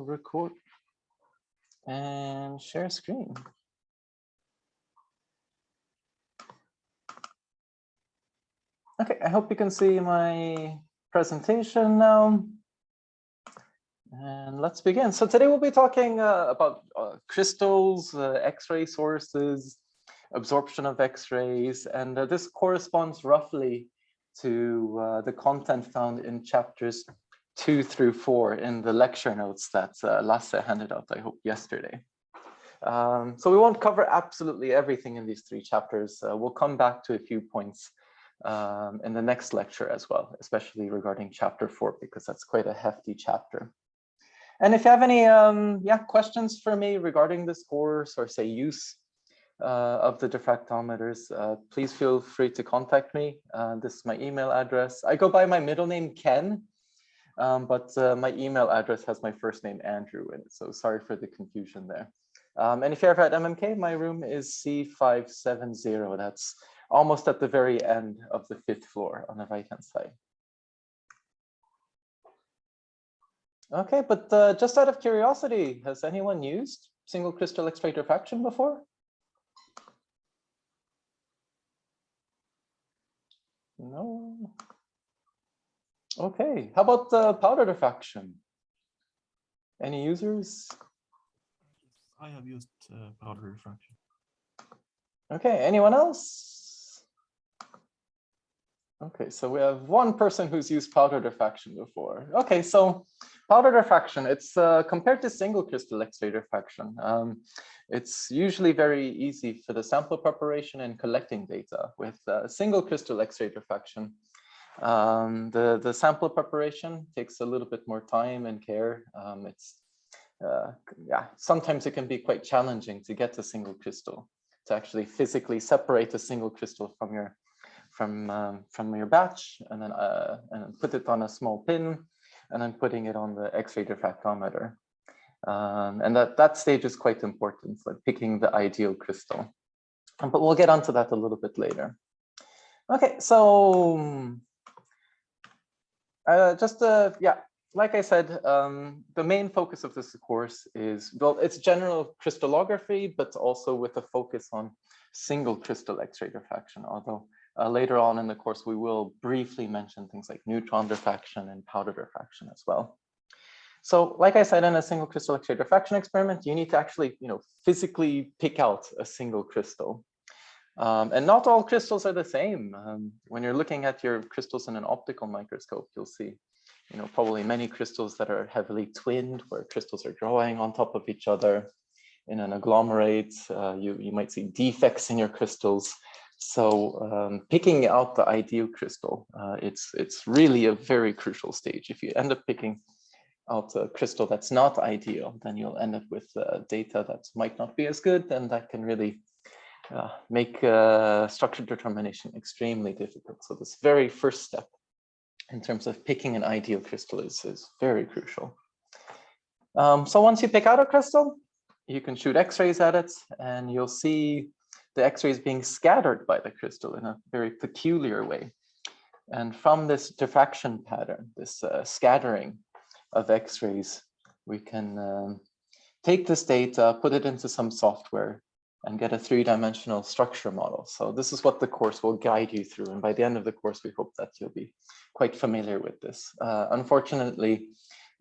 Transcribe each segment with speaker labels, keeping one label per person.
Speaker 1: record and share screen. Okay, I hope you can see my presentation now. And let's begin. So today we'll be talking about crystals, X-ray sources, absorption of X-rays, and this corresponds roughly to the content found in chapters 2 through 4 in the lecture notes that Lasse handed out, I hope, yesterday. So we won't cover absolutely everything in these 3 chapters. We'll come back to a few points in the next lecture as well, especially regarding chapter 4, because that's quite a hefty chapter. And if you have any questions for me regarding this course or say use of the diffractometers, please feel free to contact me. This is my email address. I go by my middle name, Ken, but my email address has my first name, Andrew, in it. So sorry for the confusion there. And if you're ever at MMK, my room is C570. That's almost at the very end of the 5th floor on the right-hand side. Okay, but just out of curiosity, has anyone used single crystal X-ray diffraction before? No. Okay, how about powder diffraction? Any users?
Speaker 2: I have used powder diffraction.
Speaker 1: Okay, anyone else? Okay, so we have one person who's used powder diffraction before. Okay, so powder diffraction, it's compared to single crystal X-ray diffraction. It's usually very easy for the sample preparation and collecting data. With single crystal X-ray diffraction, the sample preparation takes a little bit more time and care. Sometimes it can be quite challenging to get a single crystal, to actually physically separate a single crystal from your batch, and then put it on a small pin, and then putting it on the X-ray diffractometer. And that stage is quite important, like picking the ideal crystal. But we'll get onto that a little bit later. Okay, so like I said, the main focus of this course is, well, it's general crystallography, but also with a focus on single crystal X-ray diffraction, although later on in the course, we will briefly mention things like neutron diffraction and powder diffraction as well. So like I said, in a single crystal X-ray diffraction experiment, you need to actually, physically pick out a single crystal. And not all crystals are the same. When you're looking at your crystals in an optical microscope, you'll see, probably many crystals that are heavily twinned, where crystals are drawing on top of each other. In an agglomerate, you might see defects in your crystals. So picking out the ideal crystal, it's really a very crucial stage. If you end up picking out a crystal that's not ideal, then you'll end up with data that might not be as good, and that can really make structure determination extremely difficult. So this very first step in terms of picking an ideal crystal is very crucial. So once you pick out a crystal, you can shoot X-rays at it, and you'll see the X-rays being scattered by the crystal in a very peculiar way. And from this diffraction pattern, this scattering of X-rays, we can take this data, put it into some software, and get a 3-dimensional structure model. So this is what the course will guide you through. And by the end of the course, we hope that you'll be quite familiar with this. Unfortunately,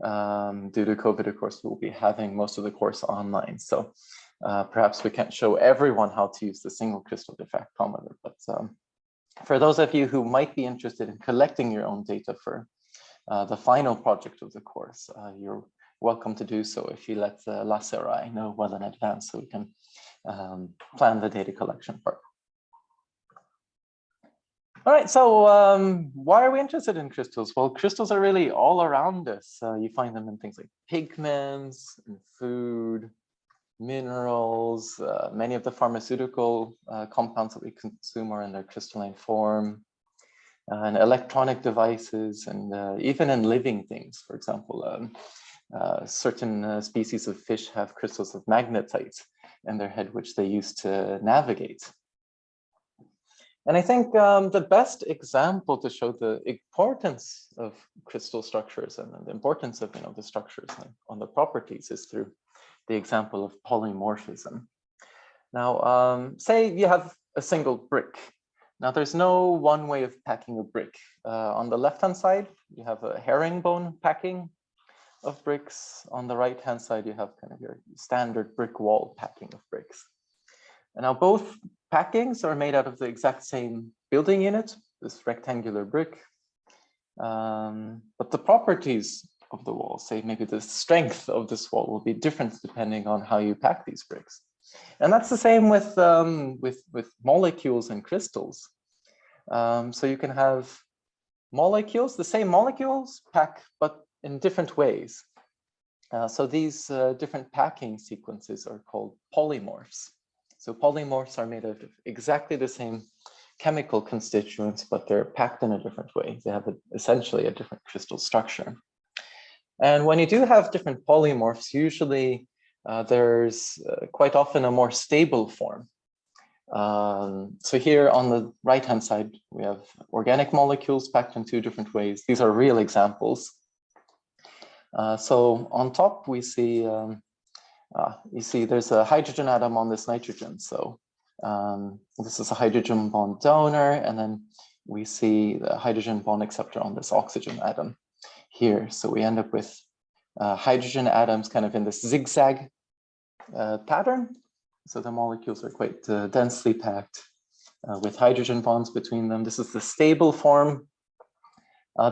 Speaker 1: due to COVID, of course, we'll be having most of the course online. So perhaps we can't show everyone how to use the single crystal diffractometer, but for those of you who might be interested in collecting your own data for the final project of the course, you're welcome to do so if you let Lasse or I know well in advance, so we can plan the data collection part. All right, so why are we interested in crystals? Well, crystals are really all around us. You find them in things like pigments, in food, minerals. Many of the pharmaceutical compounds that we consume are in their crystalline form, and electronic devices, and even in living things. For example, certain species of fish have crystals of magnetite in their head, which they use to navigate. And I think the best example to show the importance of crystal structures and the importance of the structures on the properties is through the example of polymorphism. Now, say you have a single brick. Now, there's no one way of packing a brick. On the left-hand side, you have a herringbone packing of bricks. On the right-hand side, you have kind of your standard brick wall packing of bricks. And now both packings are made out of the exact same building unit, this rectangular brick. But the properties of the wall, say maybe the strength of this wall will be different depending on how you pack these bricks. And that's the same with molecules and crystals. So you can have molecules, the same molecules pack, but in different ways. So these different packing sequences are called polymorphs. So polymorphs are made out of exactly the same chemical constituents, but they're packed in a different way. They have essentially a different crystal structure. And when you do have different polymorphs, usually there's quite often a more stable form. So here on the right-hand side, we have organic molecules packed in two different ways. These are real examples. So on top, we see, you see there's a hydrogen atom on this nitrogen. So this is a hydrogen bond donor, and then we see the hydrogen bond acceptor on this oxygen atom here. So we end up with hydrogen atoms kind of in this zigzag pattern. So the molecules are quite densely packed with hydrogen bonds between them. This is the stable form.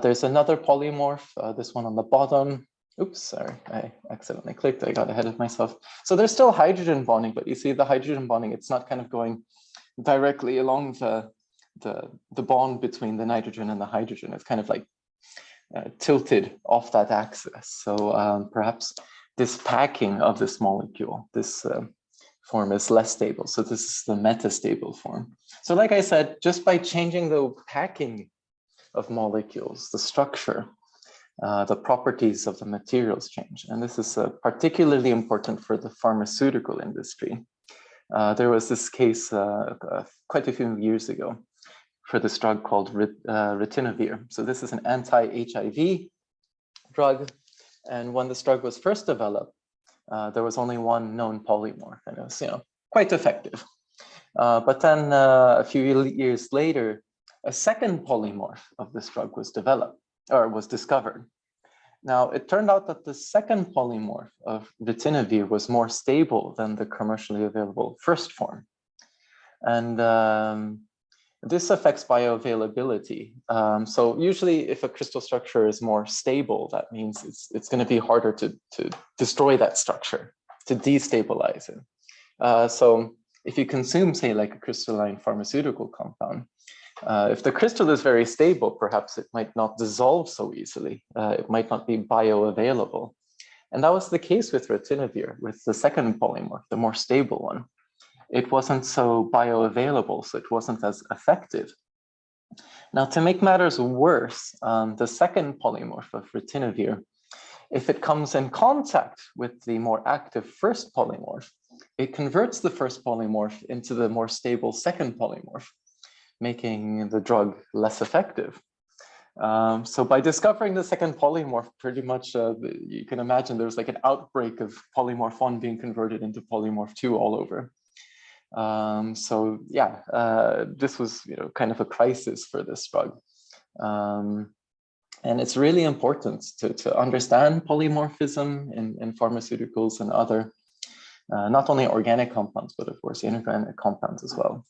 Speaker 1: There's another polymorph, this one on the bottom. Oops, sorry, I accidentally clicked, I got ahead of myself. So there's still hydrogen bonding, but you see the hydrogen bonding, it's not kind of going directly along the bond between the nitrogen and the hydrogen. It's kind of like tilted off that axis. So perhaps this packing of this molecule, this form is less stable. So this is the metastable form. So like I said, just by changing the packing of molecules, the structure, the properties of the materials change. And this is particularly important for the pharmaceutical industry. There was this case quite a few years ago for this drug called ritonavir. So this is an anti-HIV drug. And when this drug was first developed, there was only one known polymorph, and it was, quite effective. But then a few years later, a second polymorph of this drug was developed, or was discovered. Now, it turned out that the second polymorph of ritonavir was more stable than the commercially available first form. And this affects bioavailability. So usually if a crystal structure is more stable, that means it's going to be harder to destroy that structure, to destabilize it. So if you consume, say, like a crystalline pharmaceutical compound, if the crystal is very stable, perhaps it might not dissolve so easily. It might not be bioavailable. And that was the case with ritonavir, with the second polymorph, the more stable one. It wasn't so bioavailable, so it wasn't as effective. Now, to make matters worse, the second polymorph of ritonavir, if it comes in contact with the more active first polymorph, it converts the first polymorph into the more stable second polymorph, making the drug less effective. So by discovering the second polymorph, pretty much you can imagine there's like an outbreak of polymorph 1 being converted into polymorph 2 all over. So yeah, this was kind of a crisis for this drug. And it's really important to understand polymorphism in pharmaceuticals and other, not only organic compounds, but of course inorganic compounds as well,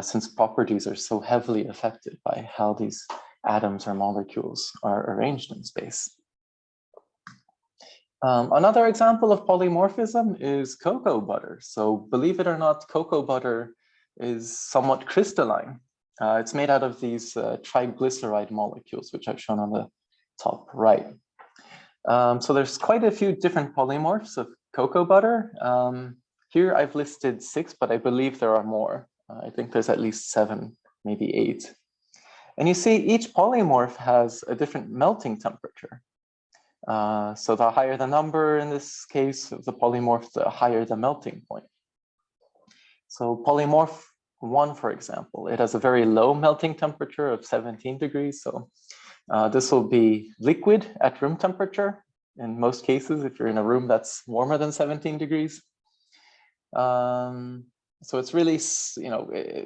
Speaker 1: since properties are so heavily affected by how these atoms or molecules are arranged in space. Another example of polymorphism is cocoa butter. So believe it or not, cocoa butter is somewhat crystalline. It's made out of these triglyceride molecules, which I've shown on the top right. So there's quite a few different polymorphs of cocoa butter. Here I've listed 6, but I believe there are more. I think there's at least 7, maybe 8. And you see each polymorph has a different melting temperature. So the higher the number in this case of the polymorph, the higher the melting point. So polymorph 1, for example, it has a very low melting temperature of 17 degrees. So this will be liquid at room temperature in most cases, if you're in a room that's warmer than 17 degrees. So it's really,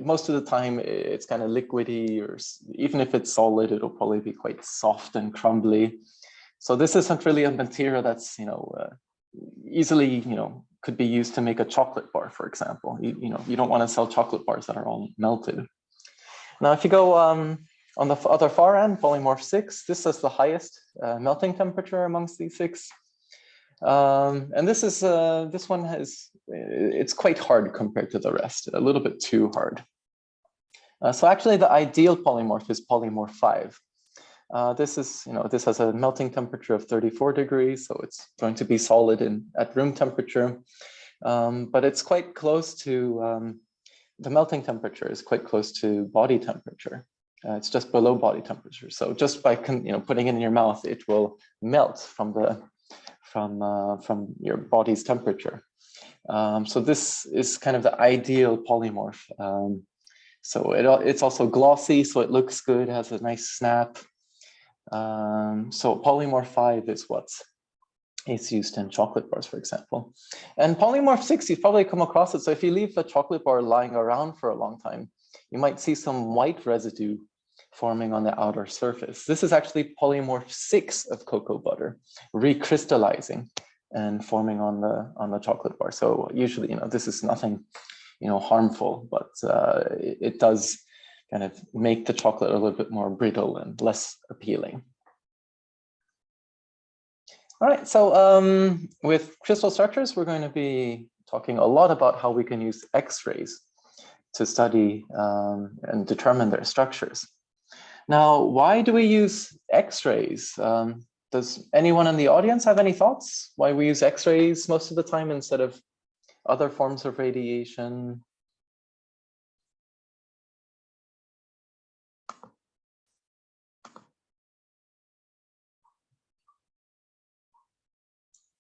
Speaker 1: most of the time it's kind of liquidy, or even if it's solid, it'll probably be quite soft and crumbly. So this isn't really a material that's, easily, could be used to make a chocolate bar, for example. You don't want to sell chocolate bars that are all melted. Now, if you go on the other far end, Polymorph 6, this is the highest melting temperature amongst these 6. And this one it's quite hard compared to the rest, a little bit too hard. So actually the ideal polymorph is Polymorph 5. This has a melting temperature of 34 degrees, so it's going to be solid at room temperature. But it's quite close to, the melting temperature is quite close to body temperature. It's just below body temperature. So just by putting it in your mouth, it will melt from your body's temperature. So this is kind of the ideal polymorph. So it's also glossy, so it looks good, has a nice snap. So Polymorph 5 is what is used in chocolate bars, for example. And Polymorph 6, you've probably come across it. So if you leave a chocolate bar lying around for a long time, you might see some white residue forming on the outer surface. This is actually Polymorph 6 of cocoa butter recrystallizing and forming on the chocolate bar. So usually, this is nothing, harmful, but it does kind of make the chocolate a little bit more brittle and less appealing. All right, so with crystal structures, we're going to be talking a lot about how we can use X-rays to study and determine their structures. Now, why do we use X-rays? Does anyone in the audience have any thoughts why we use X-rays most of the time instead of other forms of radiation?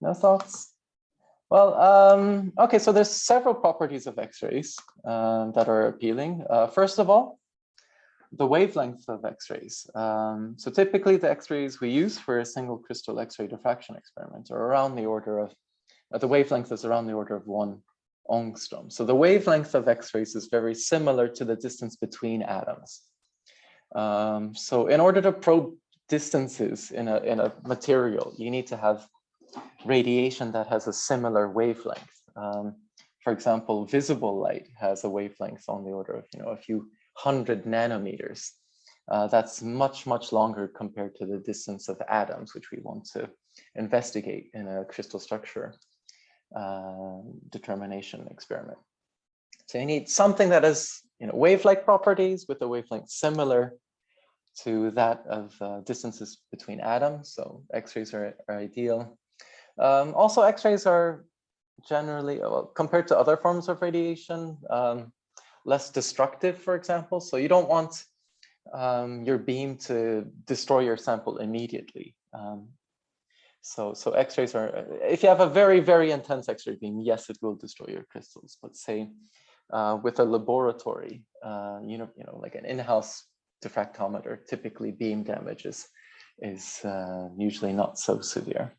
Speaker 1: No thoughts? Well, okay, so there's several properties of X-rays that are appealing. First of all, the wavelength of X-rays. So typically the X-rays we use for a single crystal X-ray diffraction experiment are around the order of, the wavelength is around the order of 1 angstrom. So the wavelength of X-rays is very similar to the distance between atoms. So in order to probe distances in a material, you need to have radiation that has a similar wavelength. For example, visible light has a wavelength on the order of a few 100 nanometers. That's much, much longer compared to the distance of atoms, which we want to investigate in a crystal structure determination experiment. So you need something that has wave-like properties with a wavelength similar to that of distances between atoms. So X-rays are ideal. Also, X-rays are generally, compared to other forms of radiation, less destructive, for example. So you don't want your beam to destroy your sample immediately. So X-rays are, if you have a very, very intense X-ray beam, yes, it will destroy your crystals. But say with a laboratory, like an in-house diffractometer, typically beam damage is usually not so severe.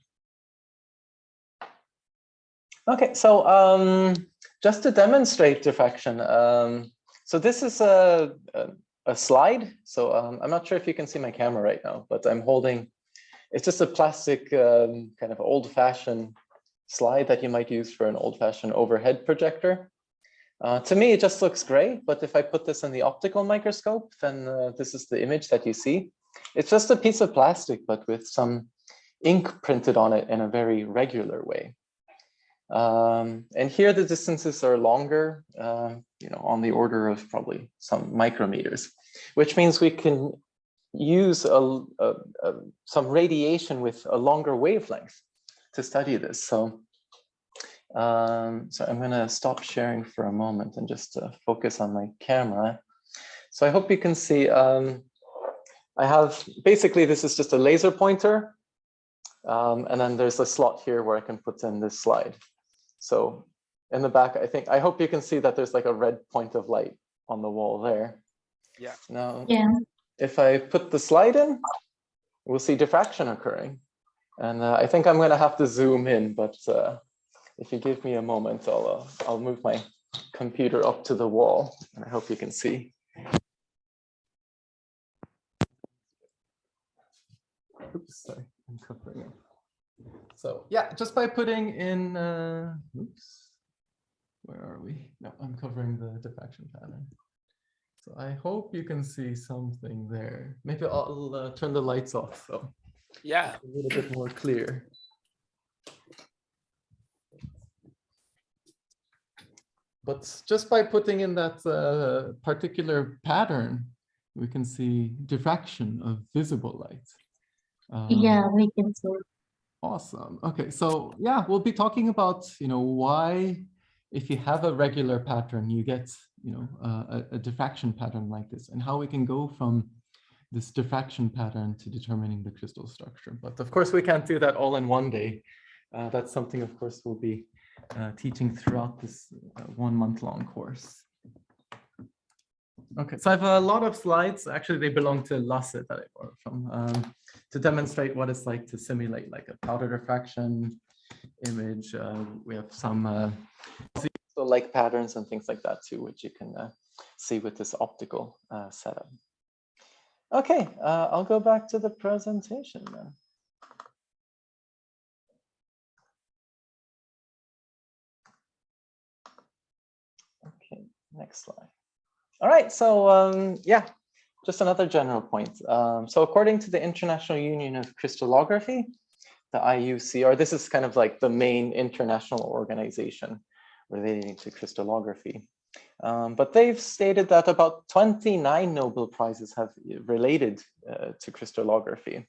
Speaker 1: Okay, so just to demonstrate diffraction, so this is a slide. So I'm not sure if you can see my camera right now, but I'm holding, it's just a plastic kind of old-fashioned slide that you might use for an old-fashioned overhead projector. To me, it just looks great, but if I put this in the optical microscope, then this is the image that you see. It's just a piece of plastic, but with some ink printed on it in a very regular way. And here the distances are longer, on the order of probably some micrometers, which means we can use some radiation with a longer wavelength to study this. So, so I'm going to stop sharing for a moment and just focus on my camera. So I hope you can see, I have, basically this is just a laser pointer. And then there's a slot here where I can put in this slide. So in the back, I hope you can see that there's like a red point of light on the wall there.
Speaker 3: Yeah.
Speaker 1: Now,
Speaker 4: Yeah.
Speaker 1: if I put the slide in, we'll see diffraction occurring. And I think I'm going to have to zoom in, but if you give me a moment, I'll move my computer up to the wall, and I hope you can see. Oops, sorry, I'm covering it. So yeah, just by putting in, oops, where are we? No, I'm covering the diffraction pattern. So I hope you can see something there. Maybe I'll turn the lights off, so
Speaker 3: Yeah.
Speaker 1: it's a little bit more clear. But just by putting in that particular pattern, we can see diffraction of visible light.
Speaker 4: Yeah, we can see.
Speaker 1: Awesome. Okay, so yeah, we'll be talking about, why, if you have a regular pattern, you get, a diffraction pattern like this, and how we can go from this diffraction pattern to determining the crystal structure. But of course, we can't do that all in one day. That's something, of course, we'll be teaching throughout this 1 month long course. Okay, so I have a lot of slides. Actually, they belong to Lasse that I borrowed from, to demonstrate what it's like to simulate like a powder diffraction image. We have some like patterns and things like that too, which you can see with this optical setup. Okay, I'll go back to the presentation then. Okay, next slide. All right, so yeah, just another general point. So according to the International Union of Crystallography, the IUCR, this is kind of like the main international organization relating to crystallography. But they've stated that about 29 Nobel Prizes have related to crystallography.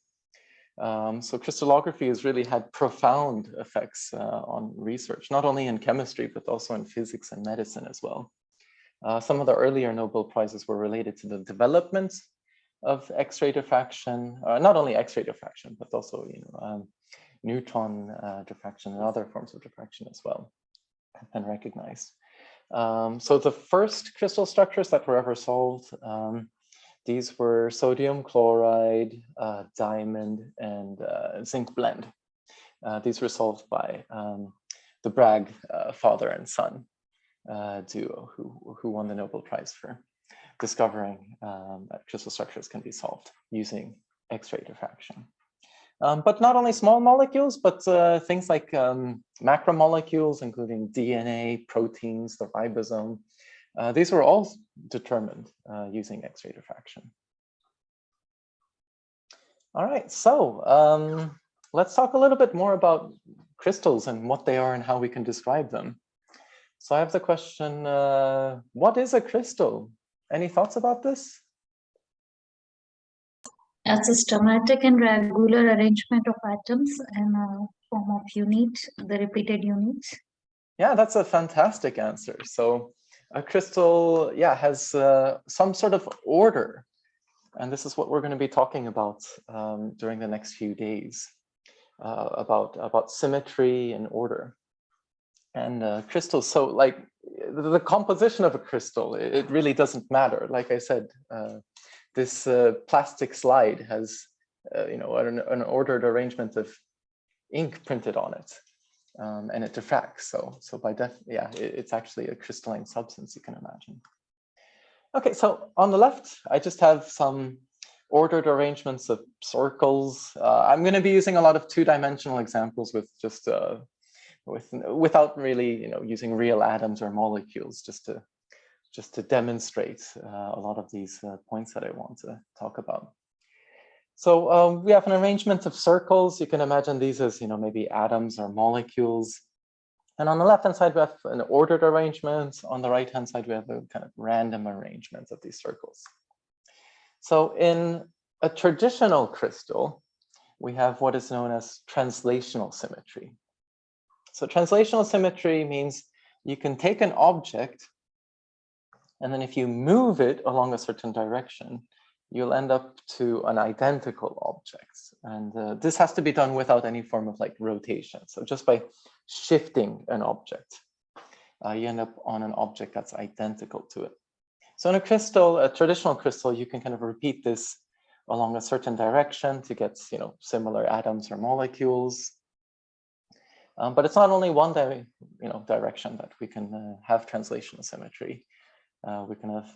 Speaker 1: So crystallography has really had profound effects on research, not only in chemistry, but also in physics and medicine as well. Some of the earlier Nobel Prizes were related to the development of X-ray diffraction, not only X-ray diffraction, but also neutron diffraction and other forms of diffraction as well, have been recognized. So the first crystal structures that were ever solved, these were sodium chloride, diamond, and zinc blend. These were solved by the Bragg father and son duo, who won the Nobel Prize for discovering that crystal structures can be solved using X-ray diffraction. But not only small molecules, but things like macromolecules, including DNA, proteins, the ribosome. These were all determined using X-ray diffraction. All right, so let's talk a little bit more about crystals and what they are and how we can describe them. So I have the question, what is a crystal? Any thoughts about this?
Speaker 4: A systematic and regular arrangement of atoms in a form of unit, the repeated units.
Speaker 1: Yeah, that's a fantastic answer. So a crystal, yeah, has some sort of order. And this is what we're going to be talking about during the next few days, about symmetry and order. And crystals, so like the composition of a crystal, it really doesn't matter. Like I said, this plastic slide has, an ordered arrangement of ink printed on it, and it diffracts. So by yeah, it's actually a crystalline substance, you can imagine. Okay, so on the left, I just have some ordered arrangements of circles. I'm going to be using a lot of two-dimensional examples with just without really, using real atoms or molecules, just to demonstrate a lot of these points that I want to talk about. So we have an arrangement of circles. You can imagine these as, maybe atoms or molecules. And on the left-hand side, we have an ordered arrangement. On the right-hand side, we have a kind of random arrangement of these circles. So in a traditional crystal, we have what is known as translational symmetry. So translational symmetry means you can take an object, and then if you move it along a certain direction, you'll end up to an identical object. And this has to be done without any form of like rotation. So just by shifting an object, you end up on an object that's identical to it. So in a crystal, a traditional crystal, you can kind of repeat this along a certain direction to get, similar atoms or molecules. But it's not only one direction that we can have translational symmetry. We can have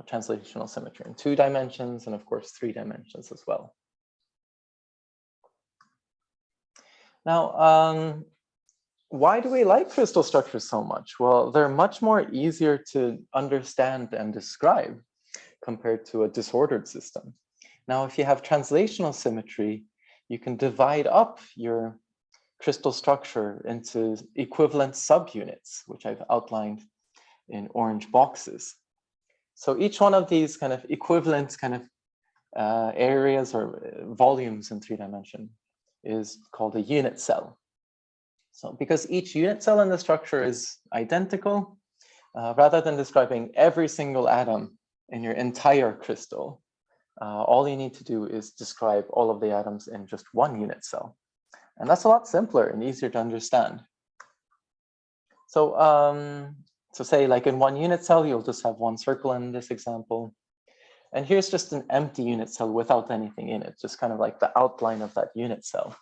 Speaker 1: translational symmetry in 2 dimensions and of course 3 dimensions as well. Now, why do we like crystal structures so much? Well, they're much more easier to understand and describe compared to a disordered system. Now, if you have translational symmetry, you can divide up your crystal structure into equivalent subunits, which I've outlined in orange boxes. So each one of these kind of equivalent areas or volumes in 3 dimension is called a unit cell. So because each unit cell in the structure is identical, rather than describing every single atom in your entire crystal, all you need to do is describe all of the atoms in just 1 unit cell. And that's a lot simpler and easier to understand. So, say like in 1 unit cell, you'll just have 1 circle in this example. And here's just an empty unit cell without anything in it, just kind of like the outline of that unit cell.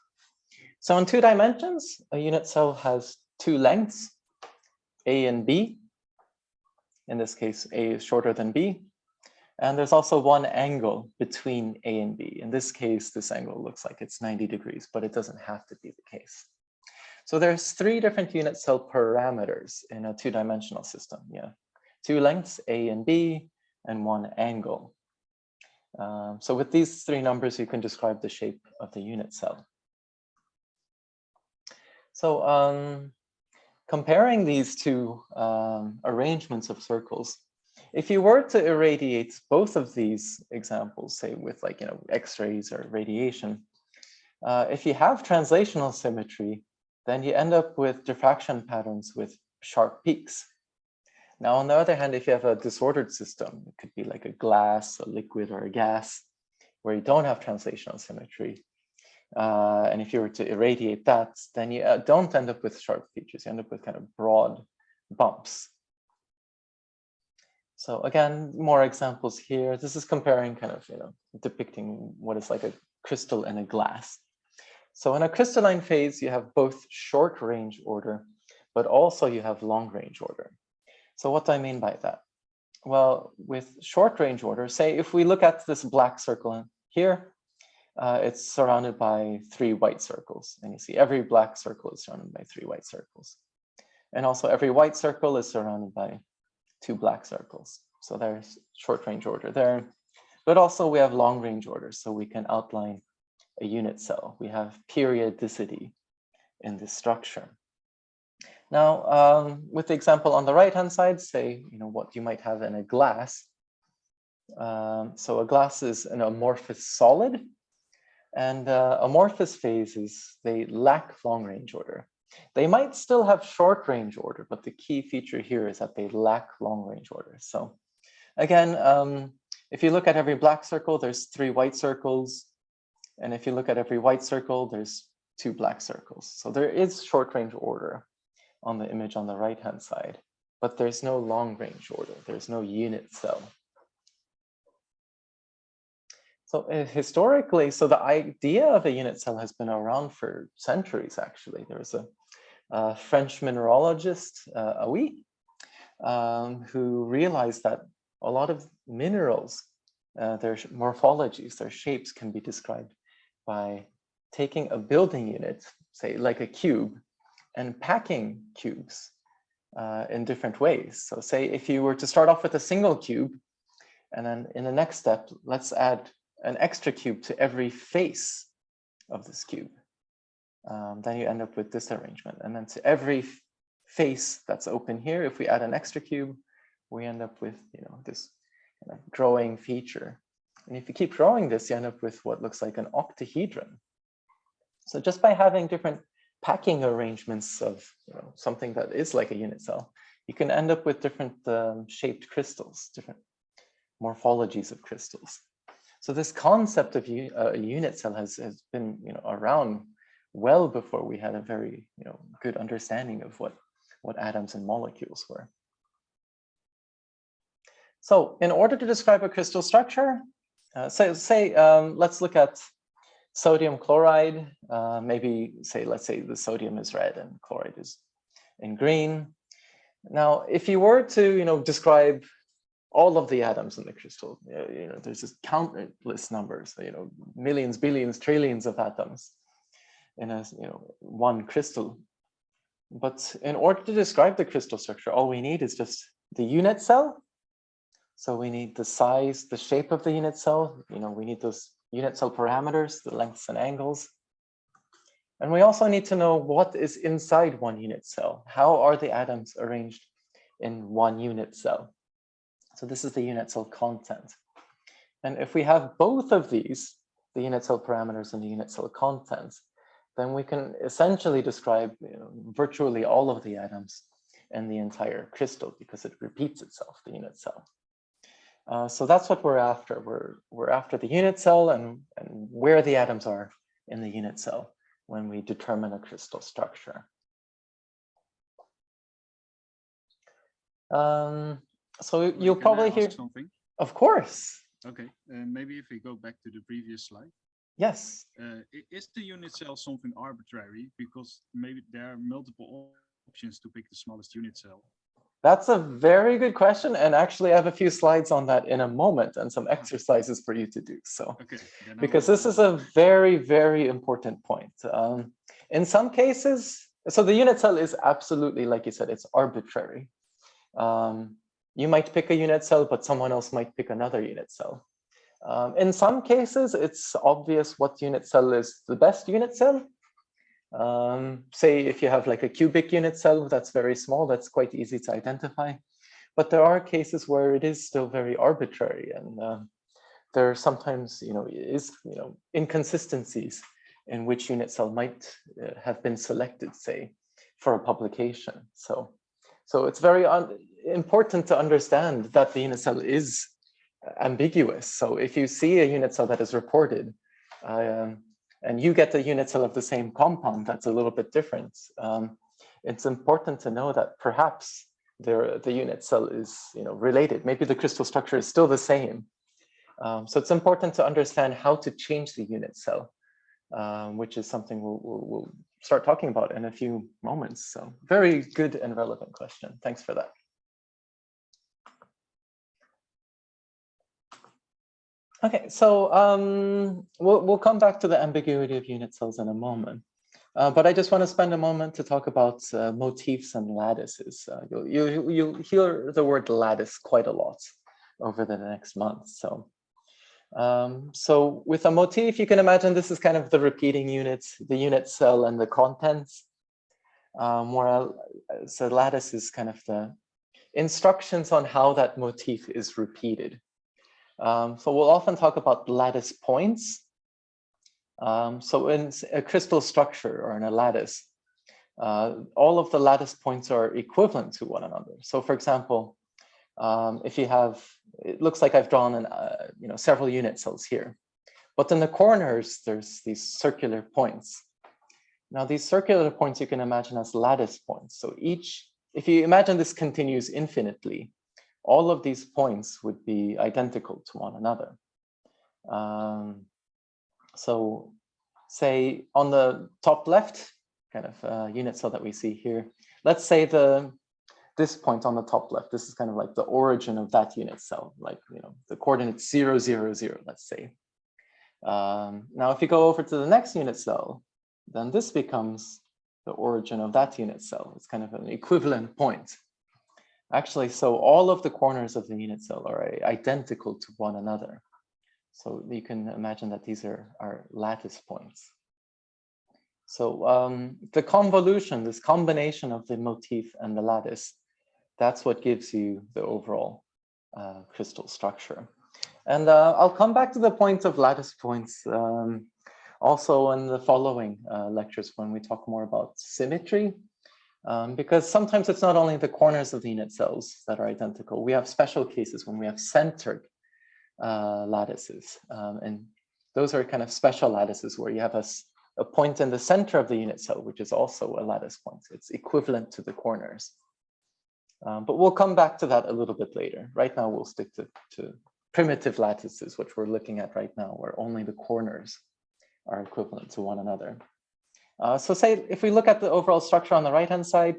Speaker 1: So in 2 dimensions, a unit cell has 2 lengths, A and B. In this case, A is shorter than B. And there's also 1 angle between A and B. In this case, this angle looks like it's 90 degrees, but it doesn't have to be the case. So there's 3 different unit cell parameters in a 2-dimensional system. Yeah, 2 lengths, A and B, and 1 angle. So with these 3 numbers, you can describe the shape of the unit cell. So comparing these 2 arrangements of circles, if you were to irradiate both of these examples, say with X-rays or radiation, if you have translational symmetry, then you end up with diffraction patterns with sharp peaks. Now, on the other hand, if you have a disordered system, it could be like a glass, a liquid, or a gas, where you don't have translational symmetry. And if you were to irradiate that, then you don't end up with sharp features. You end up with kind of broad bumps. So again, more examples here. This is comparing depicting what is like a crystal in a glass. So in a crystalline phase, you have both short range order, but also you have long range order. So what do I mean by that? Well, with short range order, say if we look at this black circle here, it's surrounded by 3 white circles. And you see every black circle is surrounded by 3 white circles. And also every white circle is surrounded by 2 black circles. So there's short range order there. But also we have long range order, so we can outline a unit cell. We have periodicity in this structure. Now, with the example on the right-hand side, say, what you might have in a glass. So a glass is an amorphous solid, and amorphous phases, they lack long range order. They might still have short range order, but the key feature here is that they lack long range order. So again, if you look at every black circle, there's 3 white circles. And if you look at every white circle, there's 2 black circles. So there is short range order on the image on the right-hand side, but there's no long range order. There's no unit cell. So historically, so the idea of a unit cell has been around for centuries, actually. There was a French mineralogist, Aoui, who realized that a lot of minerals, their morphologies, their shapes can be described by taking a building unit, say like a cube, and packing cubes in different ways. So say if you were to start off with a single cube, and then in the next step, let's add an extra cube to every face of this cube. Then you end up with this arrangement. And then to every face that's open here, if we add an extra cube, we end up with this growing feature. And if you keep growing this, you end up with what looks like an octahedron. So just by having different packing arrangements of something that is like a unit cell, you can end up with different shaped crystals, different morphologies of crystals. So this concept of a unit cell has been around well before we had a very good understanding of what atoms and molecules were. So in order to describe a crystal structure, let's look at sodium chloride. Maybe let's say the sodium is red and chloride is in green. Now, if you were to, describe all of the atoms in the crystal, there's just countless numbers, millions, billions, trillions of atoms in a, one crystal. But in order to describe the crystal structure, all we need is just the unit cell. So we need the size, the shape of the unit cell. We need those unit cell parameters, the lengths and angles. And we also need to know what is inside one unit cell. How are the atoms arranged in one unit cell? So this is the unit cell content. And if we have both of these, the unit cell parameters and the unit cell content, then we can essentially describe virtually all of the atoms in the entire crystal because it repeats itself, the unit cell. So that's what we're after. We're after the unit cell and where the atoms are in the unit cell when we determine a crystal structure. So you'll probably hear
Speaker 3: something.
Speaker 1: Of course.
Speaker 3: Okay, maybe if we go back to the previous slide.
Speaker 1: Yes.
Speaker 3: Is the unit cell something arbitrary? Because maybe there are multiple options to pick the smallest unit cell.
Speaker 1: That's a very good question. And actually, I have a few slides on that in a moment and some exercises for you to do. So, because this is a very, very important point. In some cases, so the unit cell is absolutely, like you said, it's arbitrary. You might pick a unit cell, but someone else might pick another unit cell. In some cases, it's obvious what unit cell is the best unit cell. Say if you have like a cubic unit cell that's very small, that's quite easy to identify. But there are cases where it is still very arbitrary, and there are sometimes inconsistencies in which unit cell might have been selected, say, for a publication. So it's very important to understand that the unit cell is ambiguous. So if you see a unit cell that is reported, and you get a unit cell of the same compound that's a little bit different, it's important to know that perhaps the unit cell is related. Maybe the crystal structure is still the same. So it's important to understand how to change the unit cell, which is something we'll start talking about in a few moments. So very good and relevant question. Thanks for that. Okay, so we'll come back to the ambiguity of unit cells in a moment. But I just want to spend a moment to talk about motifs and lattices. You'll hear the word lattice quite a lot over the next month. So with a motif, you can imagine this is kind of the repeating units, the unit cell and the contents. Whereas a lattice is kind of the instructions on how that motif is repeated. So we'll often talk about lattice points. So in a crystal structure or in a lattice, all of the lattice points are equivalent to one another. So for example, if you have, it looks like I've drawn several unit cells here, but in the corners, there's these circular points. Now these circular points you can imagine as lattice points. So if you imagine this continues infinitely, all of these points would be identical to one another. So say on the top left kind of unit cell that we see here, let's say this point on the top left, this is kind of like the origin of that unit cell, like the coordinates 0, 0, 0, let's say. Now if you go over to the next unit cell, then this becomes the origin of that unit cell. It's kind of an equivalent point. Actually, so all of the corners of the unit cell are identical to one another. So you can imagine that these are lattice points. So the convolution, this combination of the motif and the lattice, that's what gives you the overall crystal structure. And I'll come back to the point of lattice points also in the following lectures when we talk more about symmetry. Because sometimes it's not only the corners of the unit cells that are identical. We have special cases when we have centered lattices. And those are kind of special lattices where you have a point in the center of the unit cell, which is also a lattice point. It's equivalent to the corners. But we'll come back to that a little bit later. Right now, we'll stick to primitive lattices, which we're looking at right now, where only the corners are equivalent to one another. So say if we look at the overall structure on the right-hand side,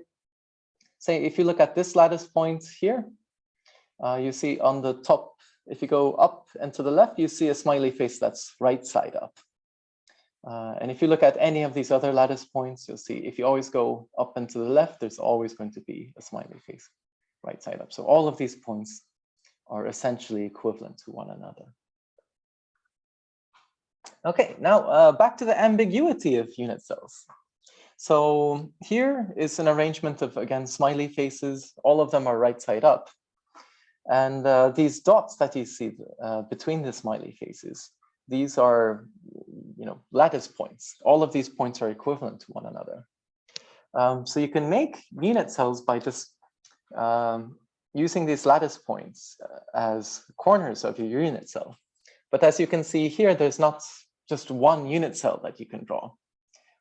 Speaker 1: say if you look at this lattice point here, you see on the top, if you go up and to the left, you see a smiley face that's right side up. And if you look at any of these other lattice points, you'll see if you always go up and to the left, there's always going to be a smiley face right side up. So all of these points are essentially equivalent to one another. Okay, now back to the ambiguity of unit cells. So here is an arrangement of, again, smiley faces. All of them are right side up. And these dots that you see between the smiley faces, these are, lattice points. All of these points are equivalent to one another. So you can make unit cells by just using these lattice points as corners of your unit cell. But as you can see here, there's not just one unit cell that you can draw.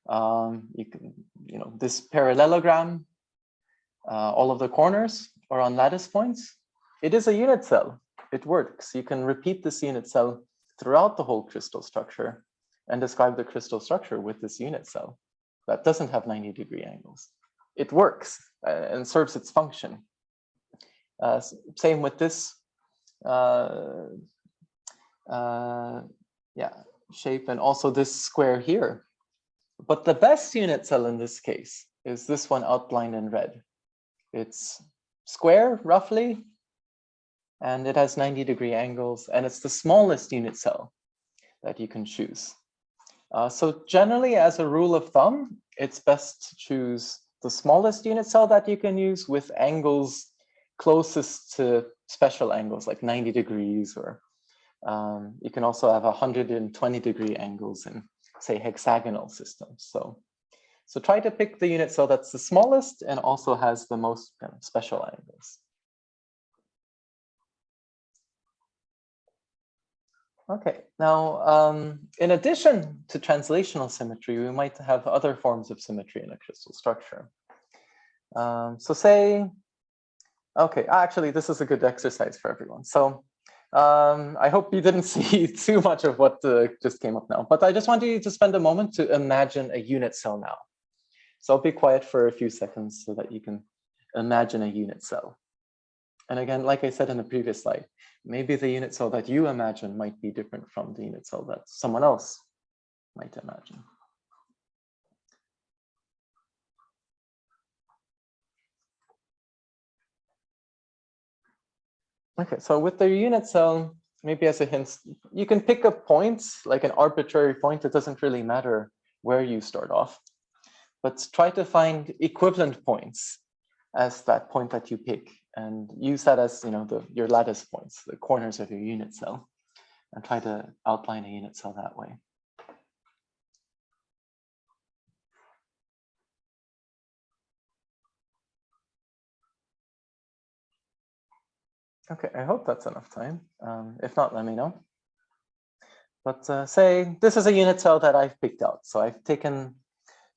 Speaker 1: You can, this parallelogram, all of the corners are on lattice points. It is a unit cell. It works. You can repeat this unit cell throughout the whole crystal structure and describe the crystal structure with this unit cell that doesn't have 90-degree angles. It works and serves its function. Same with this shape and also this square here. But the best unit cell in this case is this one outlined in red. It's square roughly, and it has 90-degree angles, and it's the smallest unit cell that you can choose. So generally, as a rule of thumb, it's best to choose the smallest unit cell that you can use with angles closest to special angles, like 90 degrees, or you can also have 120-degree angles in, say, hexagonal systems. So try to pick the unit cell that's the smallest and also has the most special angles. Okay, now in addition to translational symmetry, we might have other forms of symmetry in a crystal structure. So say, okay, actually, this is a good exercise for everyone. So I hope you didn't see too much of what just came up now, but I just want you to spend a moment to imagine a unit cell now. So I'll be quiet for a few seconds so that you can imagine a unit cell. And again, like I said in the previous slide, maybe the unit cell that you imagine might be different from the unit cell that someone else might imagine. Okay, so with the unit cell, maybe as a hint, you can pick a point, like an arbitrary point. It doesn't really matter where you start off, but try to find equivalent points as that point that you pick, and use that as your lattice points, the corners of your unit cell, and try to outline a unit cell that way. Okay, I hope that's enough time. If not, let me know. But say this is a unit cell that I've picked out. So I've taken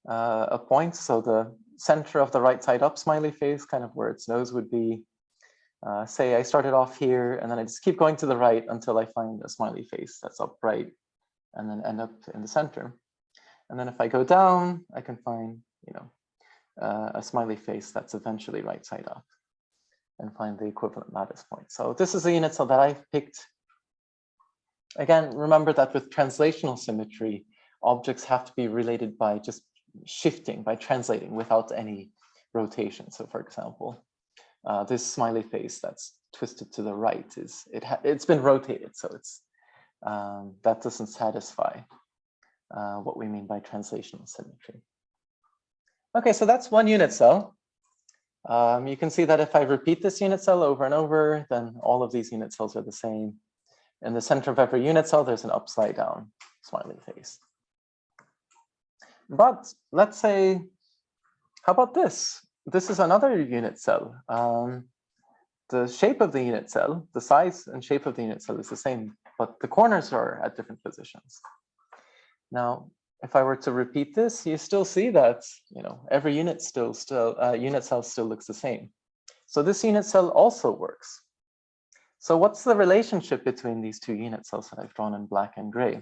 Speaker 1: a point, so the center of the right side up smiley face, kind of where its nose would be. Say I started off here, and then I just keep going to the right until I find a smiley face that's upright, and then end up in the center. And then if I go down, I can find a smiley face that's eventually right side up, and find the equivalent lattice point. So this is a unit cell that I've picked. Again, remember that with translational symmetry, objects have to be related by just shifting, by translating without any rotation. So for example, this smiley face that's twisted to the right it's been rotated, so it's that doesn't satisfy what we mean by translational symmetry. Okay, so that's one unit cell. You can see that if I repeat this unit cell over and over, then all of these unit cells are the same. In the center of every unit cell, there's an upside down smiley face. But let's say, how about this? This is another unit cell. The shape of the unit cell, the size and shape of the unit cell is the same, but the corners are at different positions. Now, if I were to repeat this, you still see that every unit cell still looks the same. So this unit cell also works. So what's the relationship between these two unit cells that I've drawn in black and gray?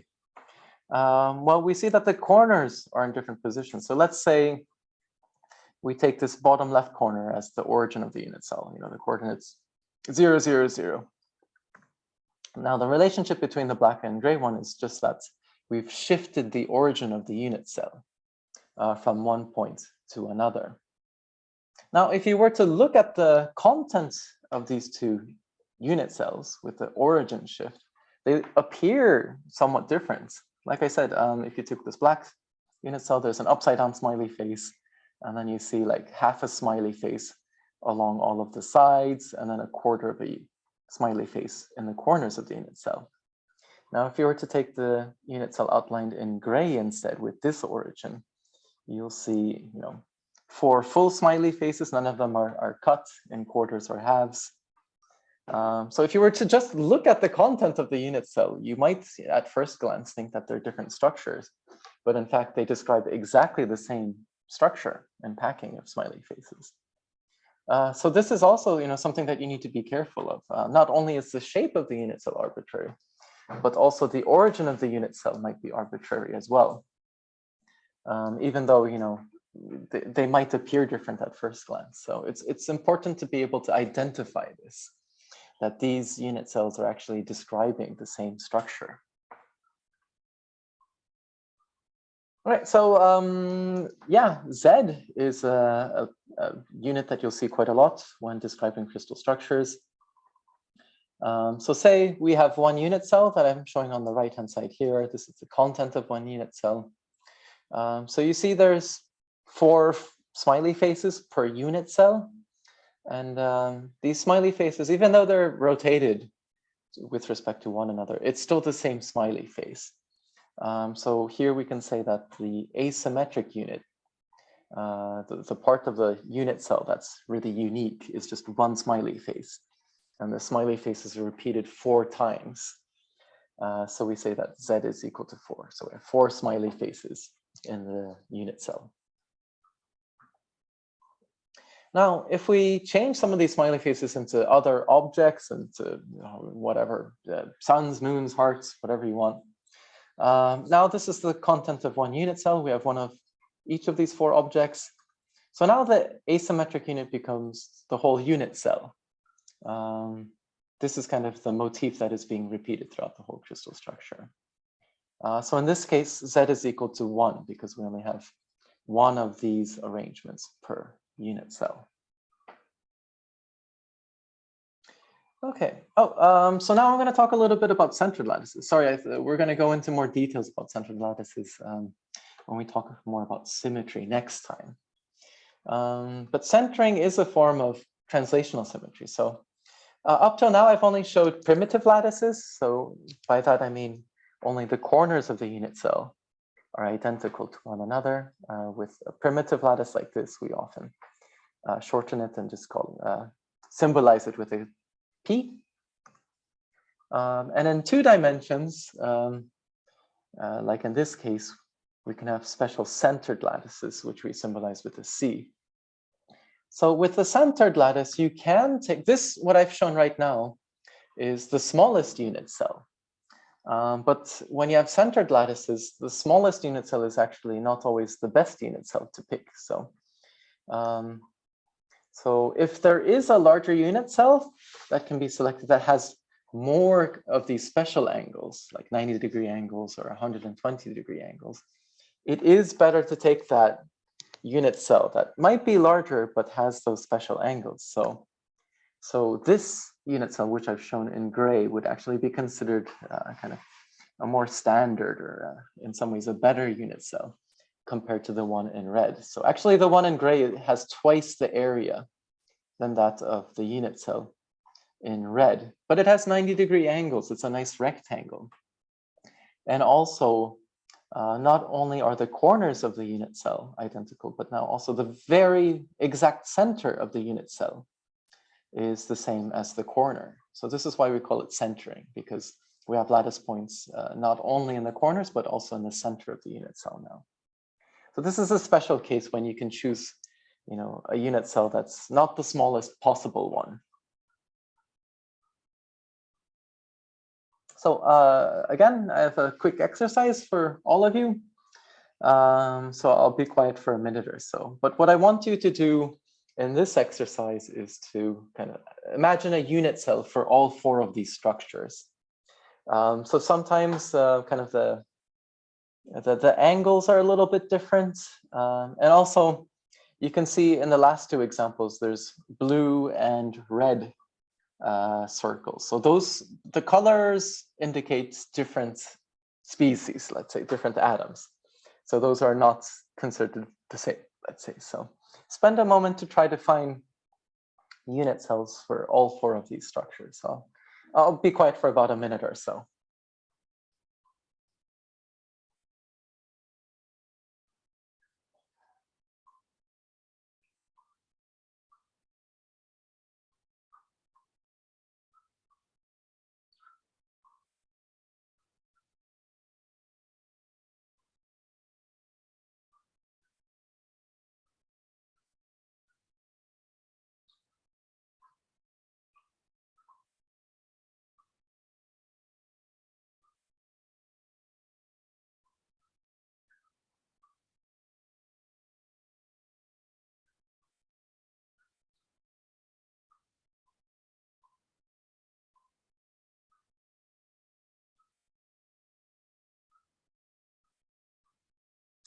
Speaker 1: Well, we see that the corners are in different positions. So let's say we take this bottom left corner as the origin of the unit cell, the coordinates 0, 0, 0. Now the relationship between the black and gray one is just that we've shifted the origin of the unit cell from one point to another. Now, if you were to look at the contents of these two unit cells with the origin shift, they appear somewhat different. Like I said, if you took this black unit cell, there's an upside down smiley face, and then you see like half a smiley face along all of the sides, and then a quarter of a smiley face in the corners of the unit cell. Now, if you were to take the unit cell outlined in gray instead with this origin, you'll see, 4 full smiley faces. None of them are cut in quarters or halves. So if you were to just look at the content of the unit cell, you might at first glance think that they're different structures, but in fact, they describe exactly the same structure and packing of smiley faces. So this is also, something that you need to be careful of. Not only is the shape of the unit cell arbitrary, but also the origin of the unit cell might be arbitrary as well. Even though, they might appear different at first glance. So it's important to be able to identify this, that these unit cells are actually describing the same structure. All right, so yeah, Z is a unit that you'll see quite a lot when describing crystal structures. So say we have one unit cell that I'm showing on the right-hand side here. This is the content of one unit cell. So you see there's 4 smiley faces per unit cell. And these smiley faces, even though they're rotated with respect to one another, it's still the same smiley face. So here we can say that the asymmetric unit, the part of the unit cell that's really unique, is just one smiley face. And the smiley faces are repeated 4 times. So we say that Z is equal to 4. So we have 4 smiley faces in the unit cell. Now, if we change some of these smiley faces into other objects, into whatever, suns, moons, hearts, whatever you want. Now this is the content of one unit cell. We have one of each of these 4 objects. So now the asymmetric unit becomes the whole unit cell. This is kind of the motif that is being repeated throughout the whole crystal structure. So in this case, Z is equal to 1 because we only have one of these arrangements per unit cell. Okay. So now I'm going to talk a little bit about centered lattices. Sorry, we're going to go into more details about centered lattices when we talk more about symmetry next time. But centering is a form of translational symmetry. So up till now, I've only showed primitive lattices. So by that, I mean only the corners of the unit cell are identical to one another. With a primitive lattice like this, we often shorten it and just symbolize it with a P. And in 2 dimensions, like in this case, we can have special centered lattices, which we symbolize with a C. So with the centered lattice, you can take this, what I've shown right now, is the smallest unit cell. But when you have centered lattices, the smallest unit cell is actually not always the best unit cell to pick. So if there is a larger unit cell that can be selected that has more of these special angles, like 90-degree angles or 120-degree angles, it is better to take that unit cell that might be larger but has those special angles. So this unit cell, which I've shown in gray, would actually be considered kind of a more standard or in some ways a better unit cell compared to the one in red. So actually the one in gray has twice the area than that of the unit cell in red, but it has 90-degree angles. It's a nice rectangle. And also, not only are the corners of the unit cell identical, but now also the very exact center of the unit cell is the same as the corner. So this is why we call it centering, because we have lattice points not only in the corners, but also in the center of the unit cell now. So this is a special case when you can choose, a unit cell that's not the smallest possible one. So again, I have a quick exercise for all of you. So I'll be quiet for a minute or so. But what I want you to do in this exercise is to kind of imagine a unit cell for all 4 of these structures. So sometimes kind of the angles are a little bit different. And also, you can see in the last 2 examples, there's blue and red circles. So the colors indicate different species, let's say, different atoms. So those are not considered the same, let's say. So spend a moment to try to find unit cells for all 4 of these structures. So I'll be quiet for about a minute or so.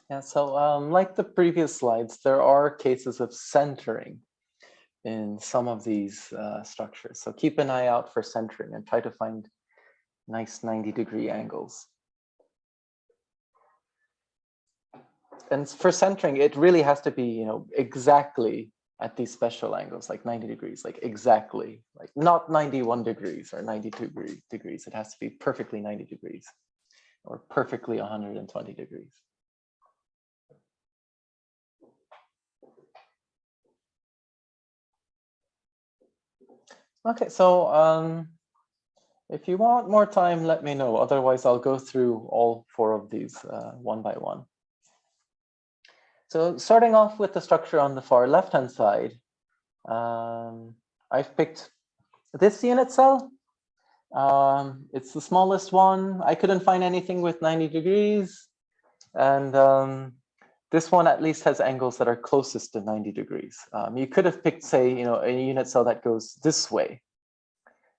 Speaker 1: Yeah, so like the previous slides, there are cases of centering in some of these structures. So keep an eye out for centering and try to find nice 90-degree angles. And for centering, it really has to be, exactly at these special angles, like 90 degrees, like exactly, like not 91 degrees or 92 degrees. It has to be perfectly 90 degrees or perfectly 120 degrees. Okay, so if you want more time, let me know. Otherwise, I'll go through all 4 of these one by one. So starting off with the structure on the far left-hand side, I've picked this unit cell. It's the smallest one. I couldn't find anything with 90 degrees. And this one at least has angles that are closest to 90 degrees. You could have picked, say, a unit cell that goes this way.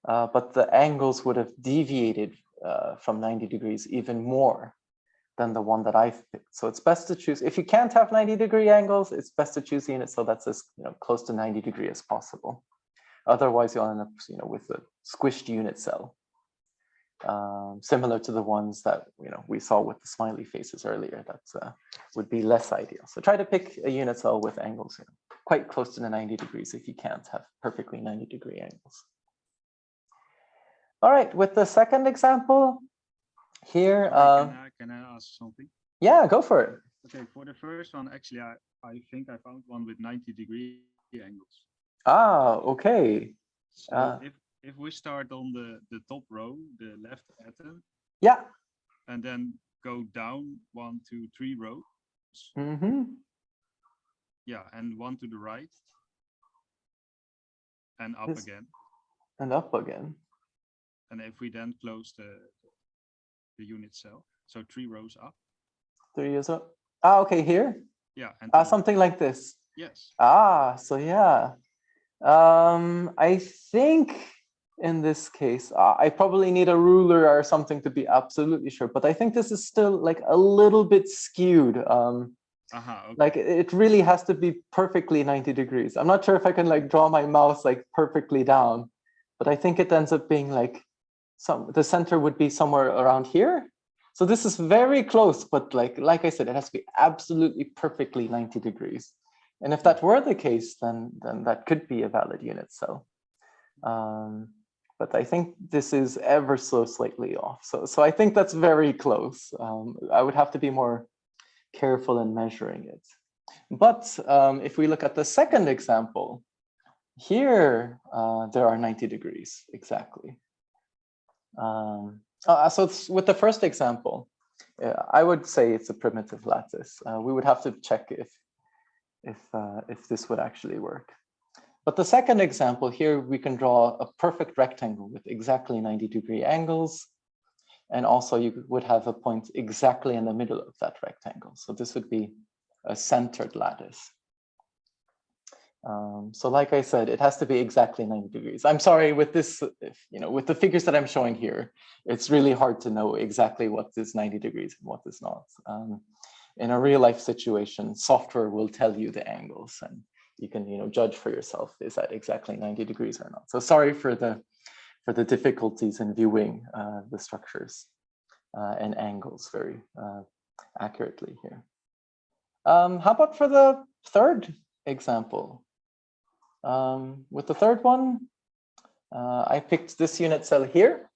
Speaker 1: But the angles would have deviated from 90 degrees even more than the one that I've picked. So it's best to choose, if you can't have 90-degree angles, it's best to choose a unit cell that's as close to 90 degrees as possible. Otherwise, you'll end up with a squished unit cell, similar to the ones that we saw with the smiley faces earlier. That would be less ideal. So try to pick a unit cell with angles quite close to the 90 degrees if you can't have perfectly 90-degree angles. All right, with the second example here.
Speaker 3: Can I ask something?
Speaker 1: Yeah, go for it.
Speaker 3: Okay, for the first one, actually, I think I found one with 90-degree angles.
Speaker 1: Ah, okay.
Speaker 3: So if we start on the top row, the left atom.
Speaker 1: Yeah.
Speaker 3: And then go down 1, 2, 3 rows.
Speaker 1: Mm-hmm.
Speaker 3: Yeah, and 1 to the right. And up again.
Speaker 1: And up again.
Speaker 3: And if we then close the unit cell, so 3 rows up.
Speaker 1: 3 rows up. Ah, okay, here.
Speaker 3: Yeah. And
Speaker 1: something like this.
Speaker 3: Yes.
Speaker 1: Ah, so yeah. I think in this case, I probably need a ruler or something to be absolutely sure, but I think this is still like a little bit skewed.
Speaker 3: Okay.
Speaker 1: Like it really has to be perfectly 90 degrees. I'm not sure if I can like draw my mouse like perfectly down, but I think it ends up being like the center would be somewhere around here. So this is very close, but like I said, it has to be absolutely perfectly 90 degrees. And if that were the case, then that could be a valid unit cell. But I think this is ever so slightly off. So I think that's very close. I would have to be more careful in measuring it. But if we look at the second example, here there are 90 degrees exactly. So with the first example, I would say it's a primitive lattice. We would have to check if this would actually work. But the second example here, we can draw a perfect rectangle with exactly 90-degree angles. And also you would have a point exactly in the middle of that rectangle. So this would be a centered lattice. So like I said, it has to be exactly 90 degrees. I'm sorry, with this, with the figures that I'm showing here, it's really hard to know exactly what is 90 degrees and what is not. In a real life situation, software will tell you the angles and you can judge for yourself, is that exactly 90 degrees or not. So sorry for the difficulties in viewing the structures and angles very accurately here. How about for the third example? With the third one, I picked this unit cell here.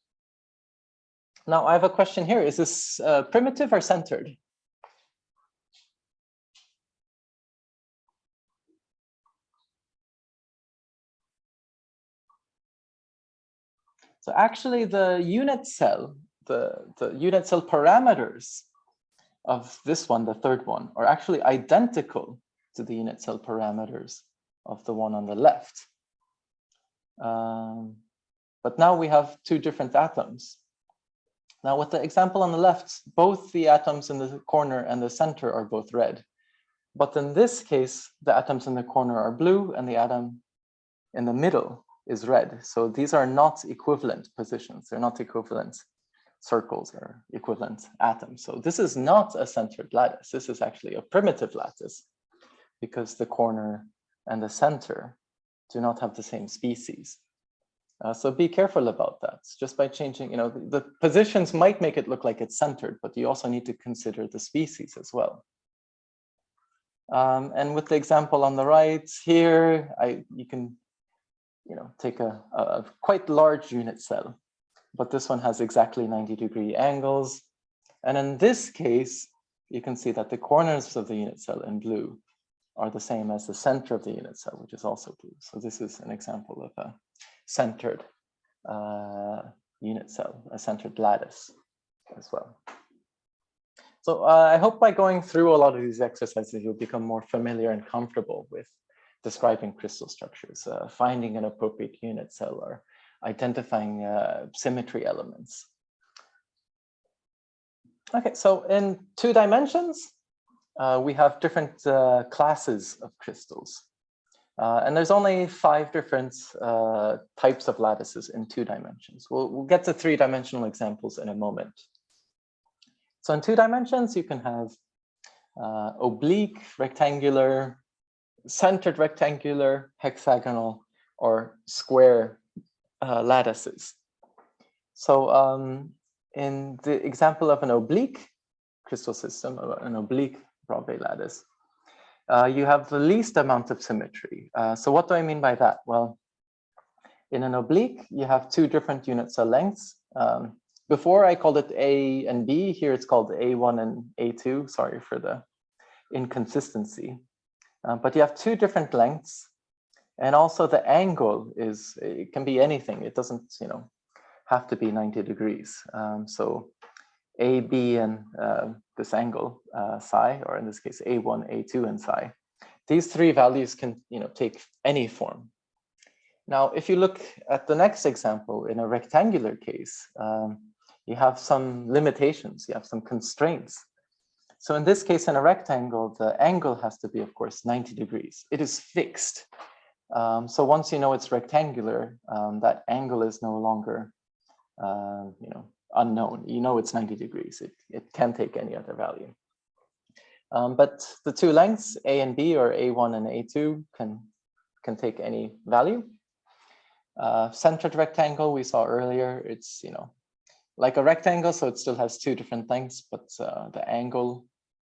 Speaker 1: Now I have a question here. Is this primitive or centered? So actually the unit cell, the unit cell parameters of this one, the third one, are actually identical to the unit cell parameters of the one on the left. But now we have two different atoms. Now with the example on the left, both the atoms in the corner and the center are both red. But in this case, the atoms in the corner are blue and the atom in the middle is red. So these are not equivalent positions. They're not equivalent circles or equivalent atoms. So this is not a centered lattice. This is actually a primitive lattice because the corner and the center do not have the same species. So be careful about that. Just by changing, the positions might make it look like it's centered, but you also need to consider the species as well. And with the example on the right here, you can take a quite large unit cell, but this one has exactly 90-degree angles. And in this case, you can see that the corners of the unit cell in blue are the same as the center of the unit cell, which is also blue. So this is an example of a centered unit cell, a centered lattice as well. So I hope by going through a lot of these exercises, you'll become more familiar and comfortable with describing crystal structures, finding an appropriate unit cell, or identifying symmetry elements. Okay, so in 2 dimensions, we have different classes of crystals. And there's only 5 different types of lattices in 2 dimensions. We'll get to 3-dimensional examples in a moment. So in 2 dimensions, you can have oblique, rectangular, centered rectangular, hexagonal, or square lattices. So in the example of an oblique crystal system, an oblique Bravais lattice, you have the least amount of symmetry. So what do I mean by that? Well, in an oblique, you have 2 different unit cell lengths. Before I called it A and B, here it's called A1 and A2. Sorry for the inconsistency. But you have 2 different lengths. And also the angle it can be anything. It doesn't, have to be 90 degrees. So A, B, and this angle, psi, or in this case, A1, A2, and psi. These 3 values can, take any form. Now, if you look at the next example, in a rectangular case, you have some limitations, you have some constraints. So in this case, in a rectangle, the angle has to be, of course, 90 degrees. It is fixed. So once you know it's rectangular, that angle is no longer, unknown. You know it's 90 degrees. It can take any other value. But the 2 lengths, A and B, or A1 and A2, can take any value. Centered rectangle we saw earlier, it's like a rectangle, so it still has 2 different lengths, but the angle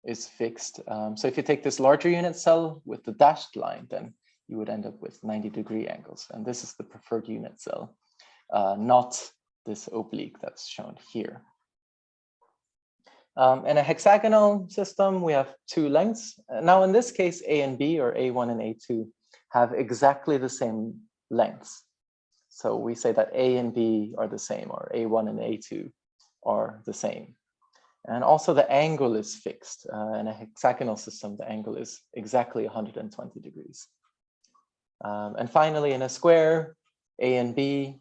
Speaker 1: is fixed. So if you take this larger unit cell with the dashed line, then you would end up with 90-degree angles. And this is the preferred unit cell, not this oblique that's shown here. In a hexagonal system, we have 2 lengths. Now, in this case, A and B, or A1 and A2, have exactly the same lengths. So we say that A and B are the same, or A1 and A2 are the same. And also the angle is fixed. In a hexagonal system, the angle is exactly 120 degrees. And finally, in a square, A and B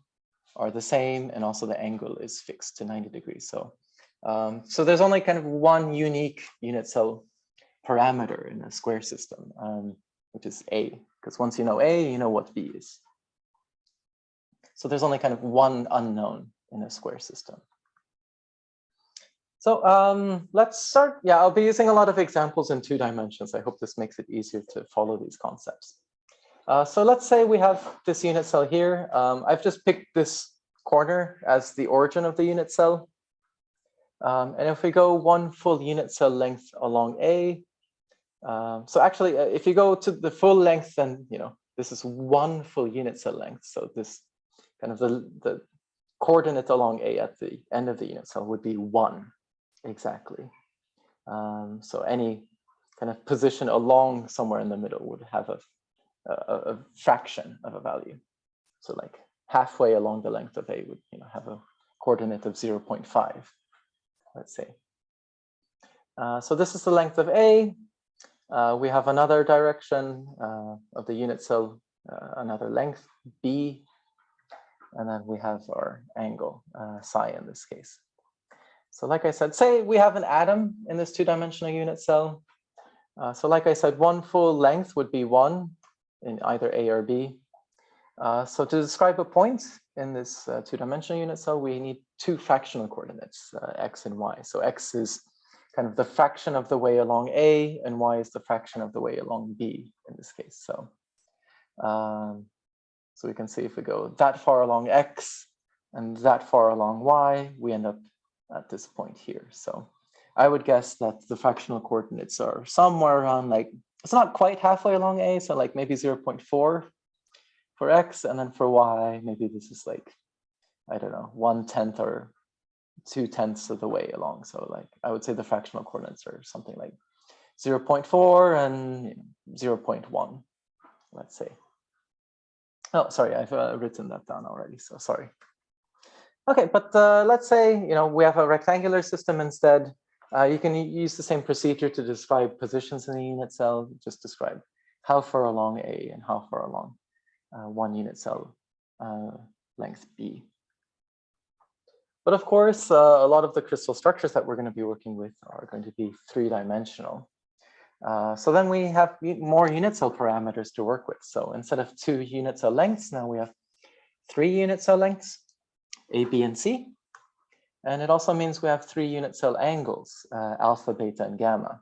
Speaker 1: are the same, and also the angle is fixed to 90 degrees. So, so there's only kind of one unique unit cell parameter in a square system, which is A, because once you know A, you know what B is. So there's only kind of one unknown in a square system. So let's start. Yeah, I'll be using a lot of examples in 2 dimensions. I hope this makes it easier to follow these concepts. So let's say we have this unit cell here. I've just picked this corner as the origin of the unit cell. And if we go 1 full unit cell length along A, so actually, if you go to the full length, then this is 1 full unit cell length. So this kind of the coordinate along A at the end of the unit cell would be 1 exactly. So any kind of position along somewhere in the middle would have a fraction of a value. So like halfway along the length of A would have a coordinate of 0.5, let's say. So this is the length of A. We have another direction of the unit cell, another length, B, and then we have our angle, psi in this case. So like I said, say we have an atom in this 2-dimensional unit cell. So like I said, 1 full length would be 1 in either A or B. So to describe a point in this 2-dimensional unit cell, we need 2 fractional coordinates, x and y. So x is kind of the fraction of the way along A, and y is the fraction of the way along B in this case. So, so we can see if we go that far along x and that far along y, we end up at this point here. So I would guess that the fractional coordinates are somewhere around, like, it's not quite halfway along A, so like maybe 0.4 for x, and then for y, maybe this is like, I don't know, 1/10 or 2/10 of the way along. So like I would say the fractional coordinates are something like 0.4 and 0.1, let's say. Oh, sorry, I've written that down already, so sorry. Okay, but let's say we have a rectangular system instead. You can use the same procedure to describe positions in the unit cell. Just describe how far along A and how far along 1 unit cell length B. But of course, a lot of the crystal structures that we're going to be working with are going to be 3-dimensional. So then we have more unit cell parameters to work with. So instead of 2 unit cell lengths, now we have 3 unit cell lengths, A, B, and C. And it also means we have 3 unit cell angles, alpha, beta, and gamma.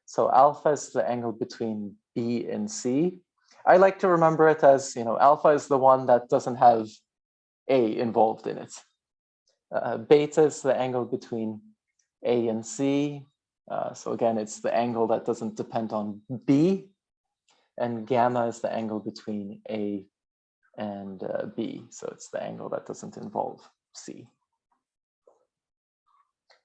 Speaker 1: So alpha is the angle between B and C. I like to remember it as, alpha is the one that doesn't have A involved in it. Beta is the angle between A and C. So again, it's the angle that doesn't depend on B. And gamma is the angle between A and B. So it's the angle that doesn't involve C.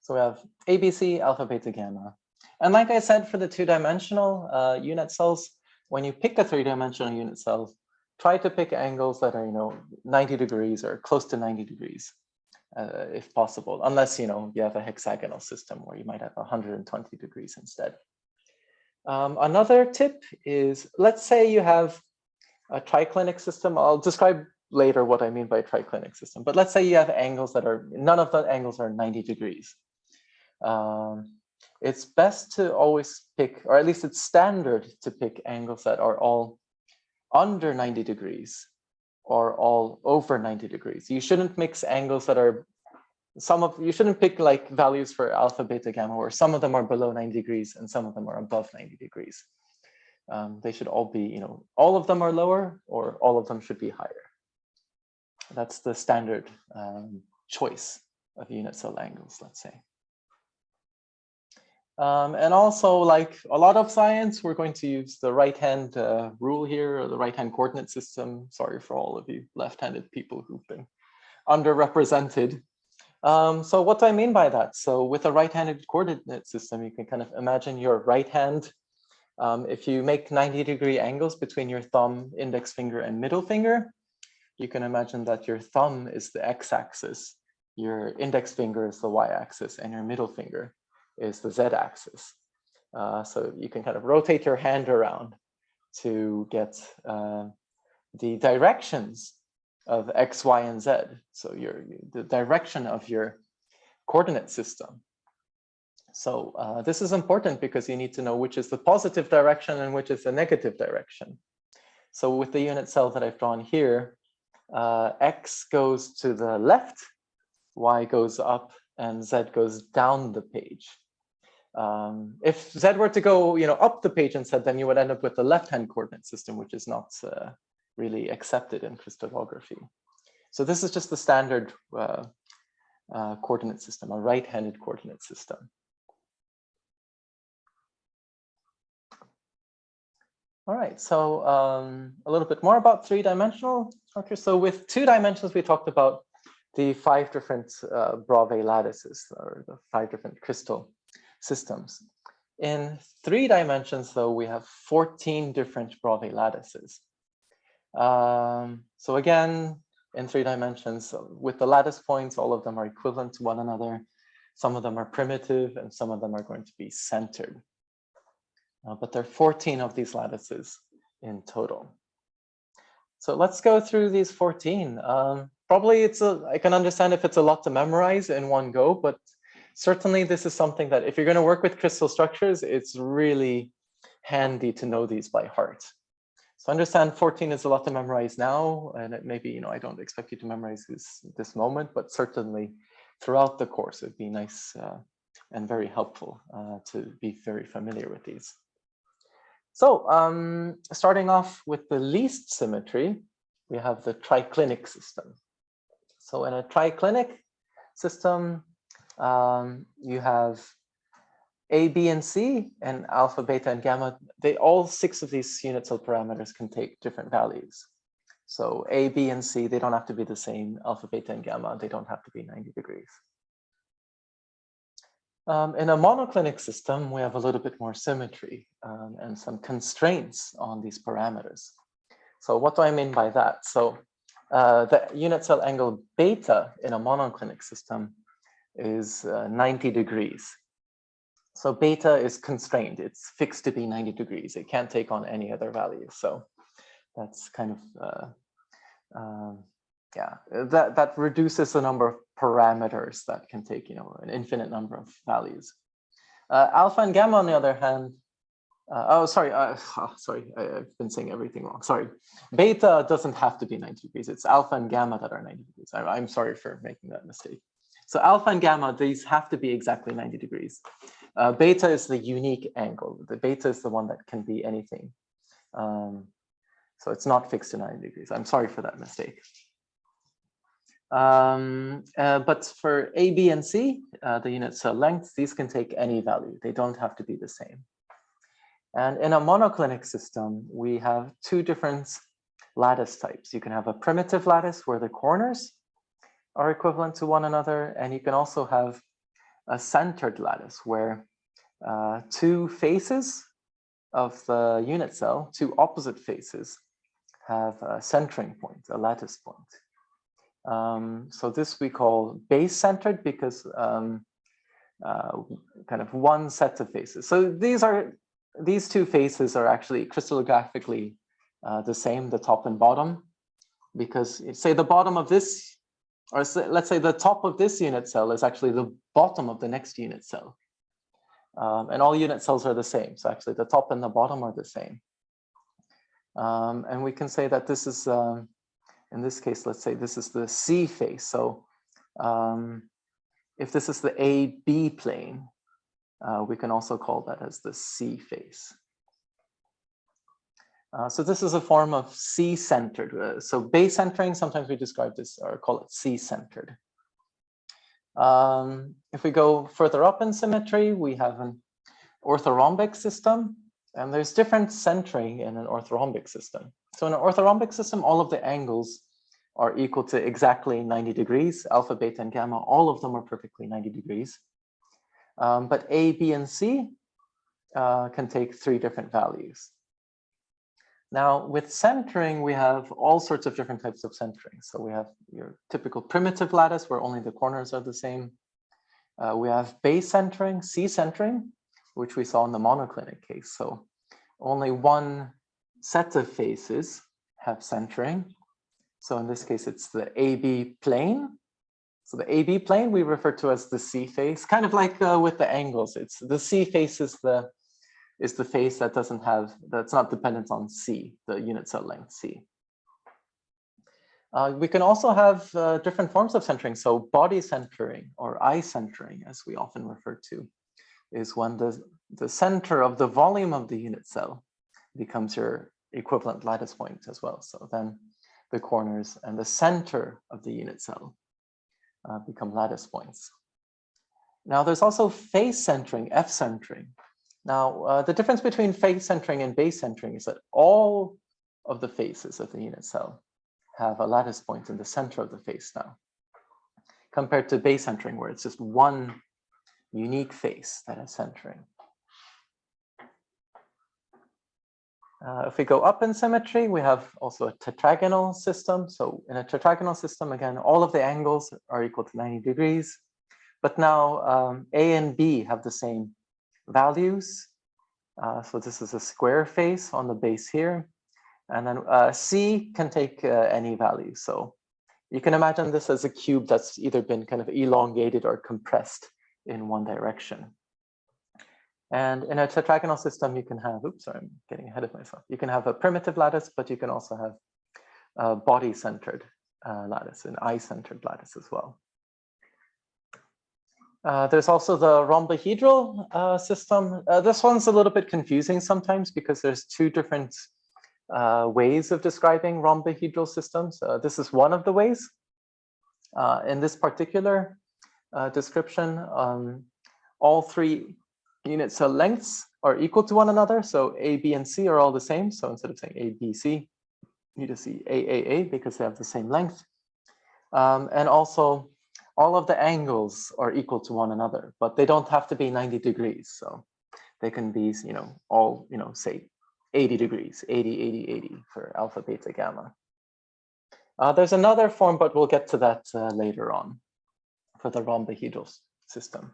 Speaker 1: So we have A, B, C, alpha, beta, gamma. And like I said, for the 2-dimensional unit cells, when you pick a 3-dimensional unit cell, try to pick angles that are 90 degrees or close to 90 degrees. If possible, unless you have a hexagonal system where you might have 120 degrees instead. Another tip is, let's say you have a triclinic system. I'll describe later what I mean by triclinic system, but let's say you have angles that are, none of the angles are 90 degrees. It's best to always pick, or at least it's standard to pick angles that are all under 90 degrees or all over 90 degrees. You shouldn't mix angles that are, you shouldn't pick like values for alpha, beta, gamma, where some of them are below 90 degrees and some of them are above 90 degrees. They should all be, all of them are lower or all of them should be higher. That's the standard choice of unit cell angles, let's say. And also, like a lot of science, we're going to use the right-hand rule here, or the right-hand coordinate system. Sorry for all of you left-handed people who've been underrepresented. So what do I mean by that? So with a right-handed coordinate system, you can kind of imagine your right hand. If you make 90-degree angles between your thumb, index finger, and middle finger, you can imagine that your thumb is the x-axis your index finger is the y-axis and your middle finger is the z-axis. So you can kind of rotate your hand around to get the directions of x, y, and z. So the direction of your coordinate system. So this is important because you need to know which is the positive direction and which is the negative direction. So with the unit cell that I've drawn here, x goes to the left, y goes up, and z goes down the page. If z were to go, up the page instead, then you would end up with the left-hand coordinate system, which is not really accepted in crystallography. So this is just the standard coordinate system, a right-handed coordinate system. All right, so a little bit more about three-dimensional structures. So with 2 dimensions, we talked about the 5 different Bravais lattices, or the 5 different crystal systems. In 3 dimensions, though, we have 14 different Bravais lattices. So again, in 3 dimensions, with the lattice points, all of them are equivalent to one another. Some of them are primitive, and some of them are going to be centered. But there are 14 of these lattices in total. So let's go through these 14. Probably I can understand if it's a lot to memorize in one go, but certainly this is something that if you're going to work with crystal structures, it's really handy to know these by heart. So understand 14 is a lot to memorize now, and it maybe, I don't expect you to memorize this moment, but certainly throughout the course, it'd be nice and very helpful to be very familiar with these. So starting off with the least symmetry, we have the triclinic system. So in a triclinic system, you have A, B, and C, and alpha, beta, and gamma. All 6 of these unit cell parameters can take different values. So A, B, and C, they don't have to be the same. Alpha, beta, and gamma, they don't have to be 90 degrees. In a monoclinic system, we have a little bit more symmetry and some constraints on these parameters. So what do I mean by that? So the unit cell angle beta in a monoclinic system is 90 degrees. So beta is constrained. It's fixed to be 90 degrees. It can't take on any other value. So that's kind of, that reduces the number of parameters that can take, an infinite number of values. Alpha and gamma, on the other hand, sorry, I've been saying everything wrong. Sorry, beta doesn't have to be 90 degrees. It's alpha and gamma that are 90 degrees. I'm sorry for making that mistake. So alpha and gamma, these have to be exactly 90 degrees. Beta is the unique angle. The beta is the one that can be anything. So it's not fixed to 90 degrees. I'm sorry for that mistake. But for A, B, and C, the unit cell lengths, these can take any value. They don't have to be the same. And in a monoclinic system, we have 2 different lattice types. You can have a primitive lattice where the corners are equivalent to one another, and you can also have a centered lattice where 2 faces of the unit cell, 2 opposite faces, have a centering point, a lattice point. So this we call base-centered because kind of one set of faces. So these 2 faces are actually crystallographically the same, the top and bottom, because say the bottom of this, or let's say the top of this unit cell is actually the bottom of the next unit cell. And all unit cells are the same. So actually the top and the bottom are the same. And we can say that this is, in this case, let's say this is the C face. So if this is the AB plane, we can also call that as the C face. So this is a form of C-centered. So base centering, sometimes we describe this or call it C-centered. If we go further up in symmetry, we have an orthorhombic system, and there's different centering in an orthorhombic system. So in an orthorhombic system, all of the angles are equal to exactly 90 degrees. Alpha, beta, and gamma, all of them are perfectly 90 degrees. But A, B, and C can take 3 different values. Now, with centering, we have all sorts of different types of centering. So we have your typical primitive lattice where only the corners are the same. We have base centering, C centering, which we saw in the monoclinic case. So only one set of faces have centering. So in this case, it's the AB plane. So the AB plane we refer to as the C face, kind of like with the angles. It's the C face is the face that doesn't have, that's not dependent on C, the unit cell length C. We can also have different forms of centering. So body centering or eye centering, as we often refer to, is when the center of the volume of the unit cell becomes your equivalent lattice point as well. So then the corners and the center of the unit cell become lattice points. Now there's also face centering, F centering. Now the difference between face centering and base centering is that all of the faces of the unit cell have a lattice point in the center of the face now, compared to base centering where it's just one unique face that is centering. If we go up in symmetry, we have also a tetragonal system. So in a tetragonal system, again, all of the angles are equal to 90 degrees. But now A and B have the same values. So this is a square face on the base here. And then C can take any value. So you can imagine this as a cube that's either been kind of elongated or compressed in one direction. And in a tetragonal system, you can have, oops, sorry, I'm getting ahead of myself. You can have a primitive lattice, but you can also have a body-centered lattice, an eye-centered lattice as well. There's also the rhombohedral system. This one's a little bit confusing sometimes because there's two different ways of describing rhombohedral systems. This is one of the ways. In this particular description, all three unit cell lengths are equal to one another. So A, B, and C are all the same. So instead of saying A, B, C, you just see A because they have the same length. And also all of the angles are equal to one another, but they don't have to be 90 degrees. So they can be, all, say 80 degrees, 80, 80, 80 for alpha, beta, gamma. There's another form, but we'll get to that later on for the rhombohedral system.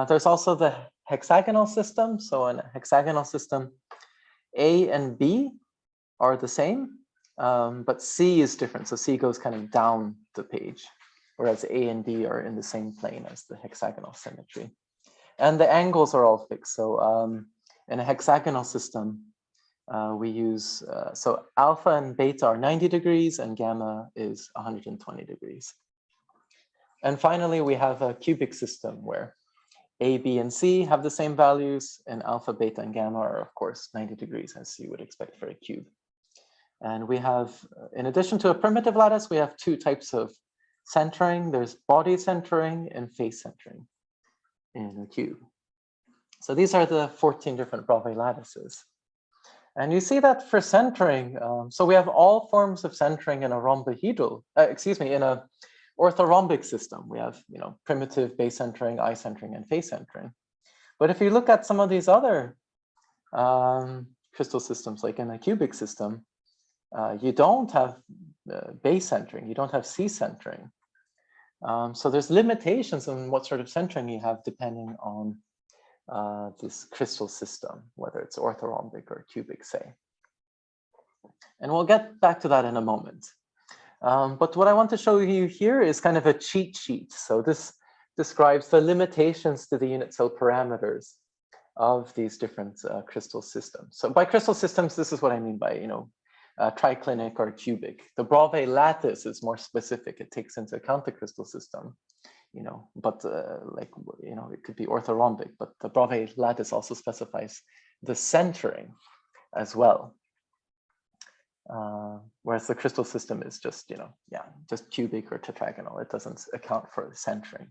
Speaker 1: There's also the hexagonal system. So in a hexagonal system, A and B are the same, but C is different. So C goes kind of down the page, whereas A and B are in the same plane as the hexagonal symmetry. And the angles are all fixed. So in a hexagonal system, we use, so alpha and beta are 90 degrees and gamma is 120 degrees. And finally, we have a cubic system where A, B, and C have the same values, and alpha, beta, and gamma are, of course, 90 degrees, as you would expect for a cube. And we have, in addition to a primitive lattice, we have two types of centering. There's body centering and face centering in a cube. So these are the 14 different Bravais lattices. And you see that for centering, so we have all forms of centering in a rhombohedral, in a orthorhombic system. We have, primitive, base centering, eye centering, and face centering. But if you look at some of these other crystal systems, like in a cubic system, you don't have base centering, you don't have C centering. So there's limitations on what sort of centering you have depending on this crystal system, whether it's orthorhombic or cubic, say. And we'll get back to that in a moment. But what I want to show you here is kind of a cheat sheet. So this describes the limitations to the unit cell parameters of these different crystal systems. So by crystal systems, this is what I mean by, triclinic or cubic. The Bravais lattice is more specific. It takes into account the crystal system, but it could be orthorhombic, but the Bravais lattice also specifies the centering as well. Whereas the crystal system is just, just cubic or tetragonal. It doesn't account for the centering.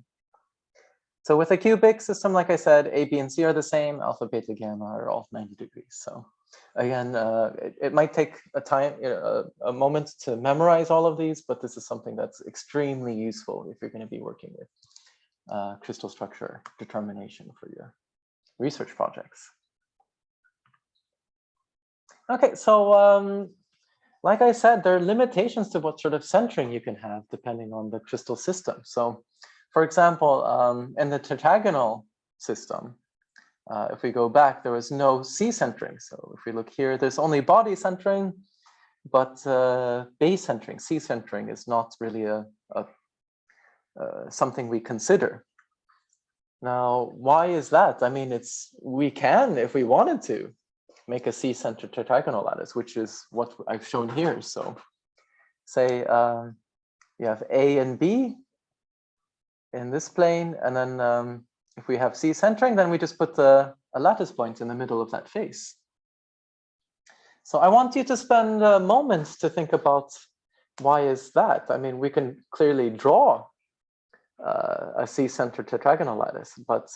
Speaker 1: So with a cubic system, like I said, A, B, and C are the same. Alpha, beta, gamma are all 90 degrees. So again, it might take a moment to memorize all of these, but this is something that's extremely useful if you're going to be working with crystal structure determination for your research projects. Okay, so like I said, there are limitations to what sort of centering you can have depending on the crystal system. So, for example, in the tetragonal system, if we go back, there was no C centering. So if we look here, there's only body centering, but base centering, C centering is not really something we consider. Now, why is that? I mean, we can, if we wanted to, make a C-centered tetragonal lattice, which is what I've shown here. So say you have A and B in this plane, and then if we have C centering, then we just put a lattice point in the middle of that face. So I want you to spend moments to think about why is that? I mean, we can clearly draw a C-centered tetragonal lattice, but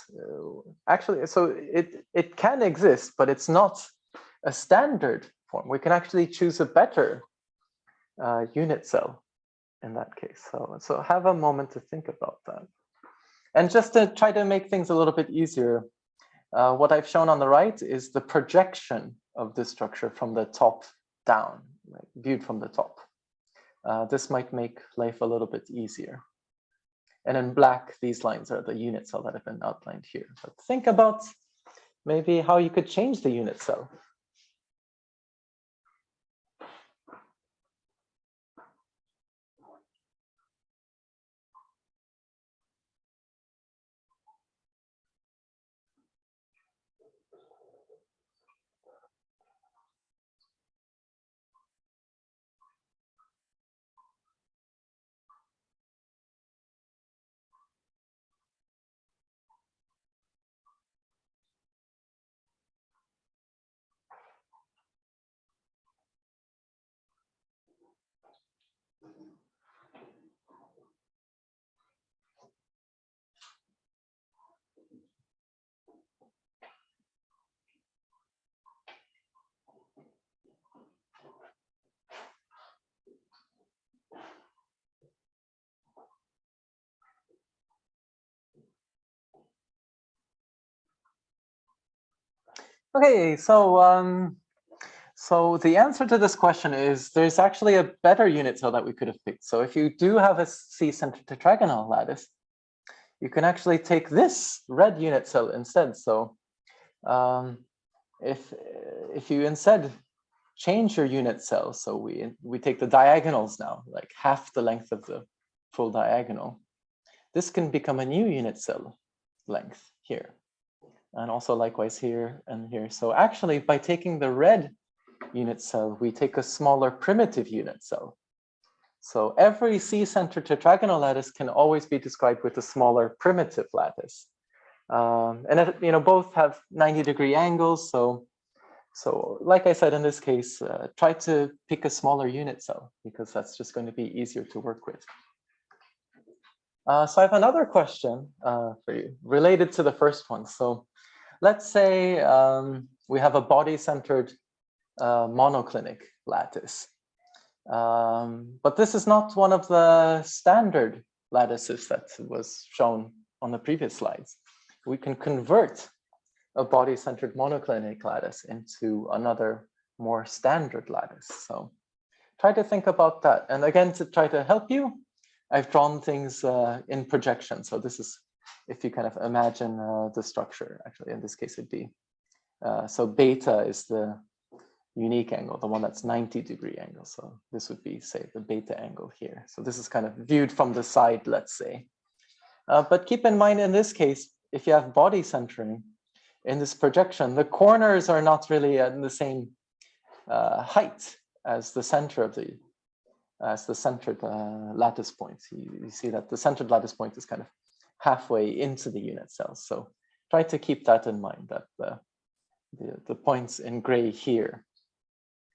Speaker 1: actually, so it can exist, but it's not a standard form. We can actually choose a better unit cell in that case. So have a moment to think about that. And just to try to make things a little bit easier, what I've shown on the right is the projection of this structure from the top down, like viewed from the top. This might make life a little bit easier. And in black, these lines are the unit cell that have been outlined here. But think about maybe how you could change the unit cell. Okay, so the answer to this question is there's actually a better unit cell that we could have picked. So if you do have a C-centered tetragonal lattice, you can actually take this red unit cell instead. So if you instead change your unit cell, so we take the diagonals now, like half the length of the full diagonal, this can become a new unit cell length here. And also likewise here and here. So actually, by taking the red unit cell, we take a smaller primitive unit cell. So every C-centered tetragonal lattice can always be described with a smaller primitive lattice. And both have 90-degree angles. So like I said, in this case, try to pick a smaller unit cell because that's just going to be easier to work with. So I have another question for you related to the first one. So let's say we have a body-centered monoclinic lattice. But this is not one of the standard lattices that was shown on the previous slides. We can convert a body-centered monoclinic lattice into another more standard lattice. So try to think about that. And again, to try to help you, I've drawn things in projection. So this is if you kind of imagine the structure, actually in this case it'd be, so beta is the unique angle, the one that's 90-degree angle. So this would be, say, the beta angle here. So this is kind of viewed from the side, let's say. But keep in mind in this case, if you have body centering in this projection, the corners are not really in the same height as the center of the centered lattice point. You see that the centered lattice point is kind of halfway into the unit cell. So try to keep that in mind, that the points in gray here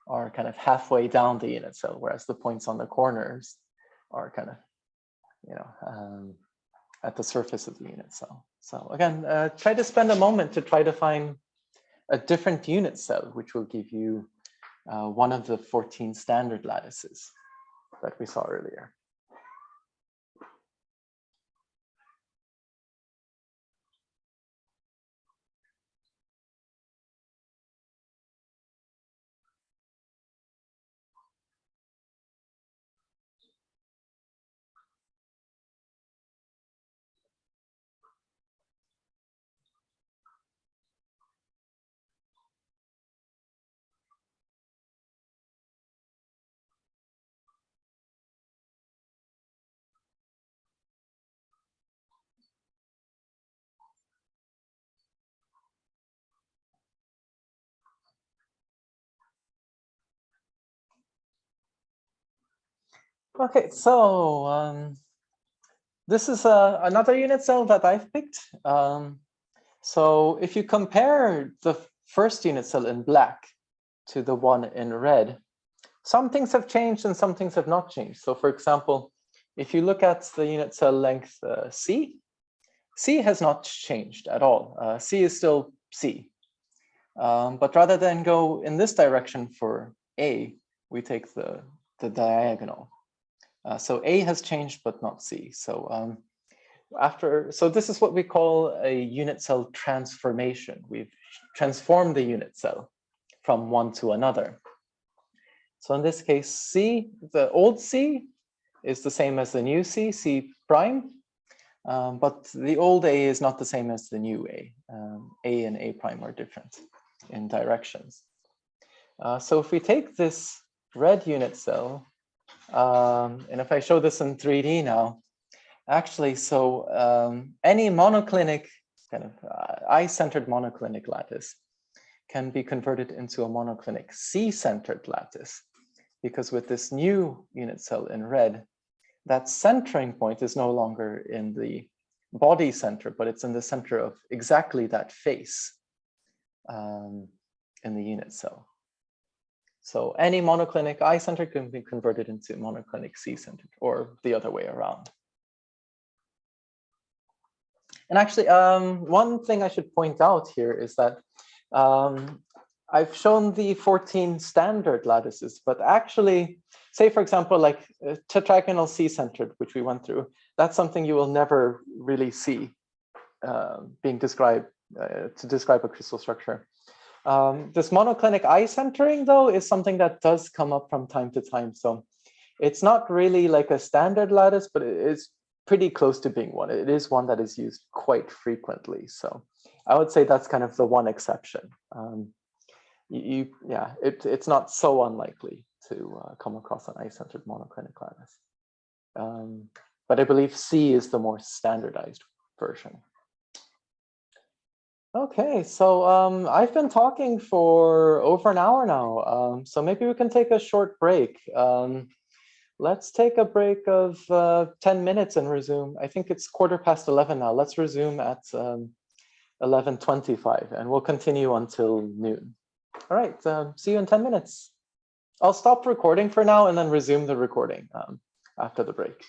Speaker 1: are kind of halfway down the unit cell, whereas the points on the corners are kind of, at the surface of the unit cell. So again, try to spend a moment to try to find a different unit cell, which will give you one of the 14 standard lattices that we saw earlier. Okay, so this is another unit cell that I've picked. So if you compare the first unit cell in black to the one in red, some things have changed and some things have not changed. So for example, if you look at the unit cell length C, C has not changed at all. C is still C. But rather than go in this direction for A, we take the diagonal. So A has changed, but not C. So so this is what we call a unit cell transformation. We've transformed the unit cell from one to another. So in this case, C, the old C is the same as the new C, C prime, but the old A is not the same as the new A. A and A prime are different in directions. So if we take this red unit cell, and if I show this in 3D now, actually, so any monoclinic kind of eye-centered monoclinic lattice can be converted into a monoclinic C-centered lattice, because with this new unit cell in red, that centering point is no longer in the body center, but it's in the center of exactly that face in the unit cell. So any monoclinic eye-centered can be converted into monoclinic C-centered, or the other way around. And actually, one thing I should point out here is that I've shown the 14 standard lattices, but actually, say for example, like tetragonal C-centered, which we went through, that's something you will never really see being described to describe a crystal structure. This monoclinic eye centering, though, is something that does come up from time to time. So it's not really like a standard lattice, but it is pretty close to being one. It is one that is used quite frequently. So I would say that's kind of the one exception. It's not so unlikely to come across an eye-centered monoclinic lattice. But I believe C is the more standardized version. Okay, so I've been talking for over an hour now, so maybe we can take a short break. Let's take a break of 10 minutes and resume. I think it's 11:15 now. Let's resume at 11:25, and we'll continue until noon. All right, see you in 10 minutes. I'll stop recording for now and then resume the recording after the break.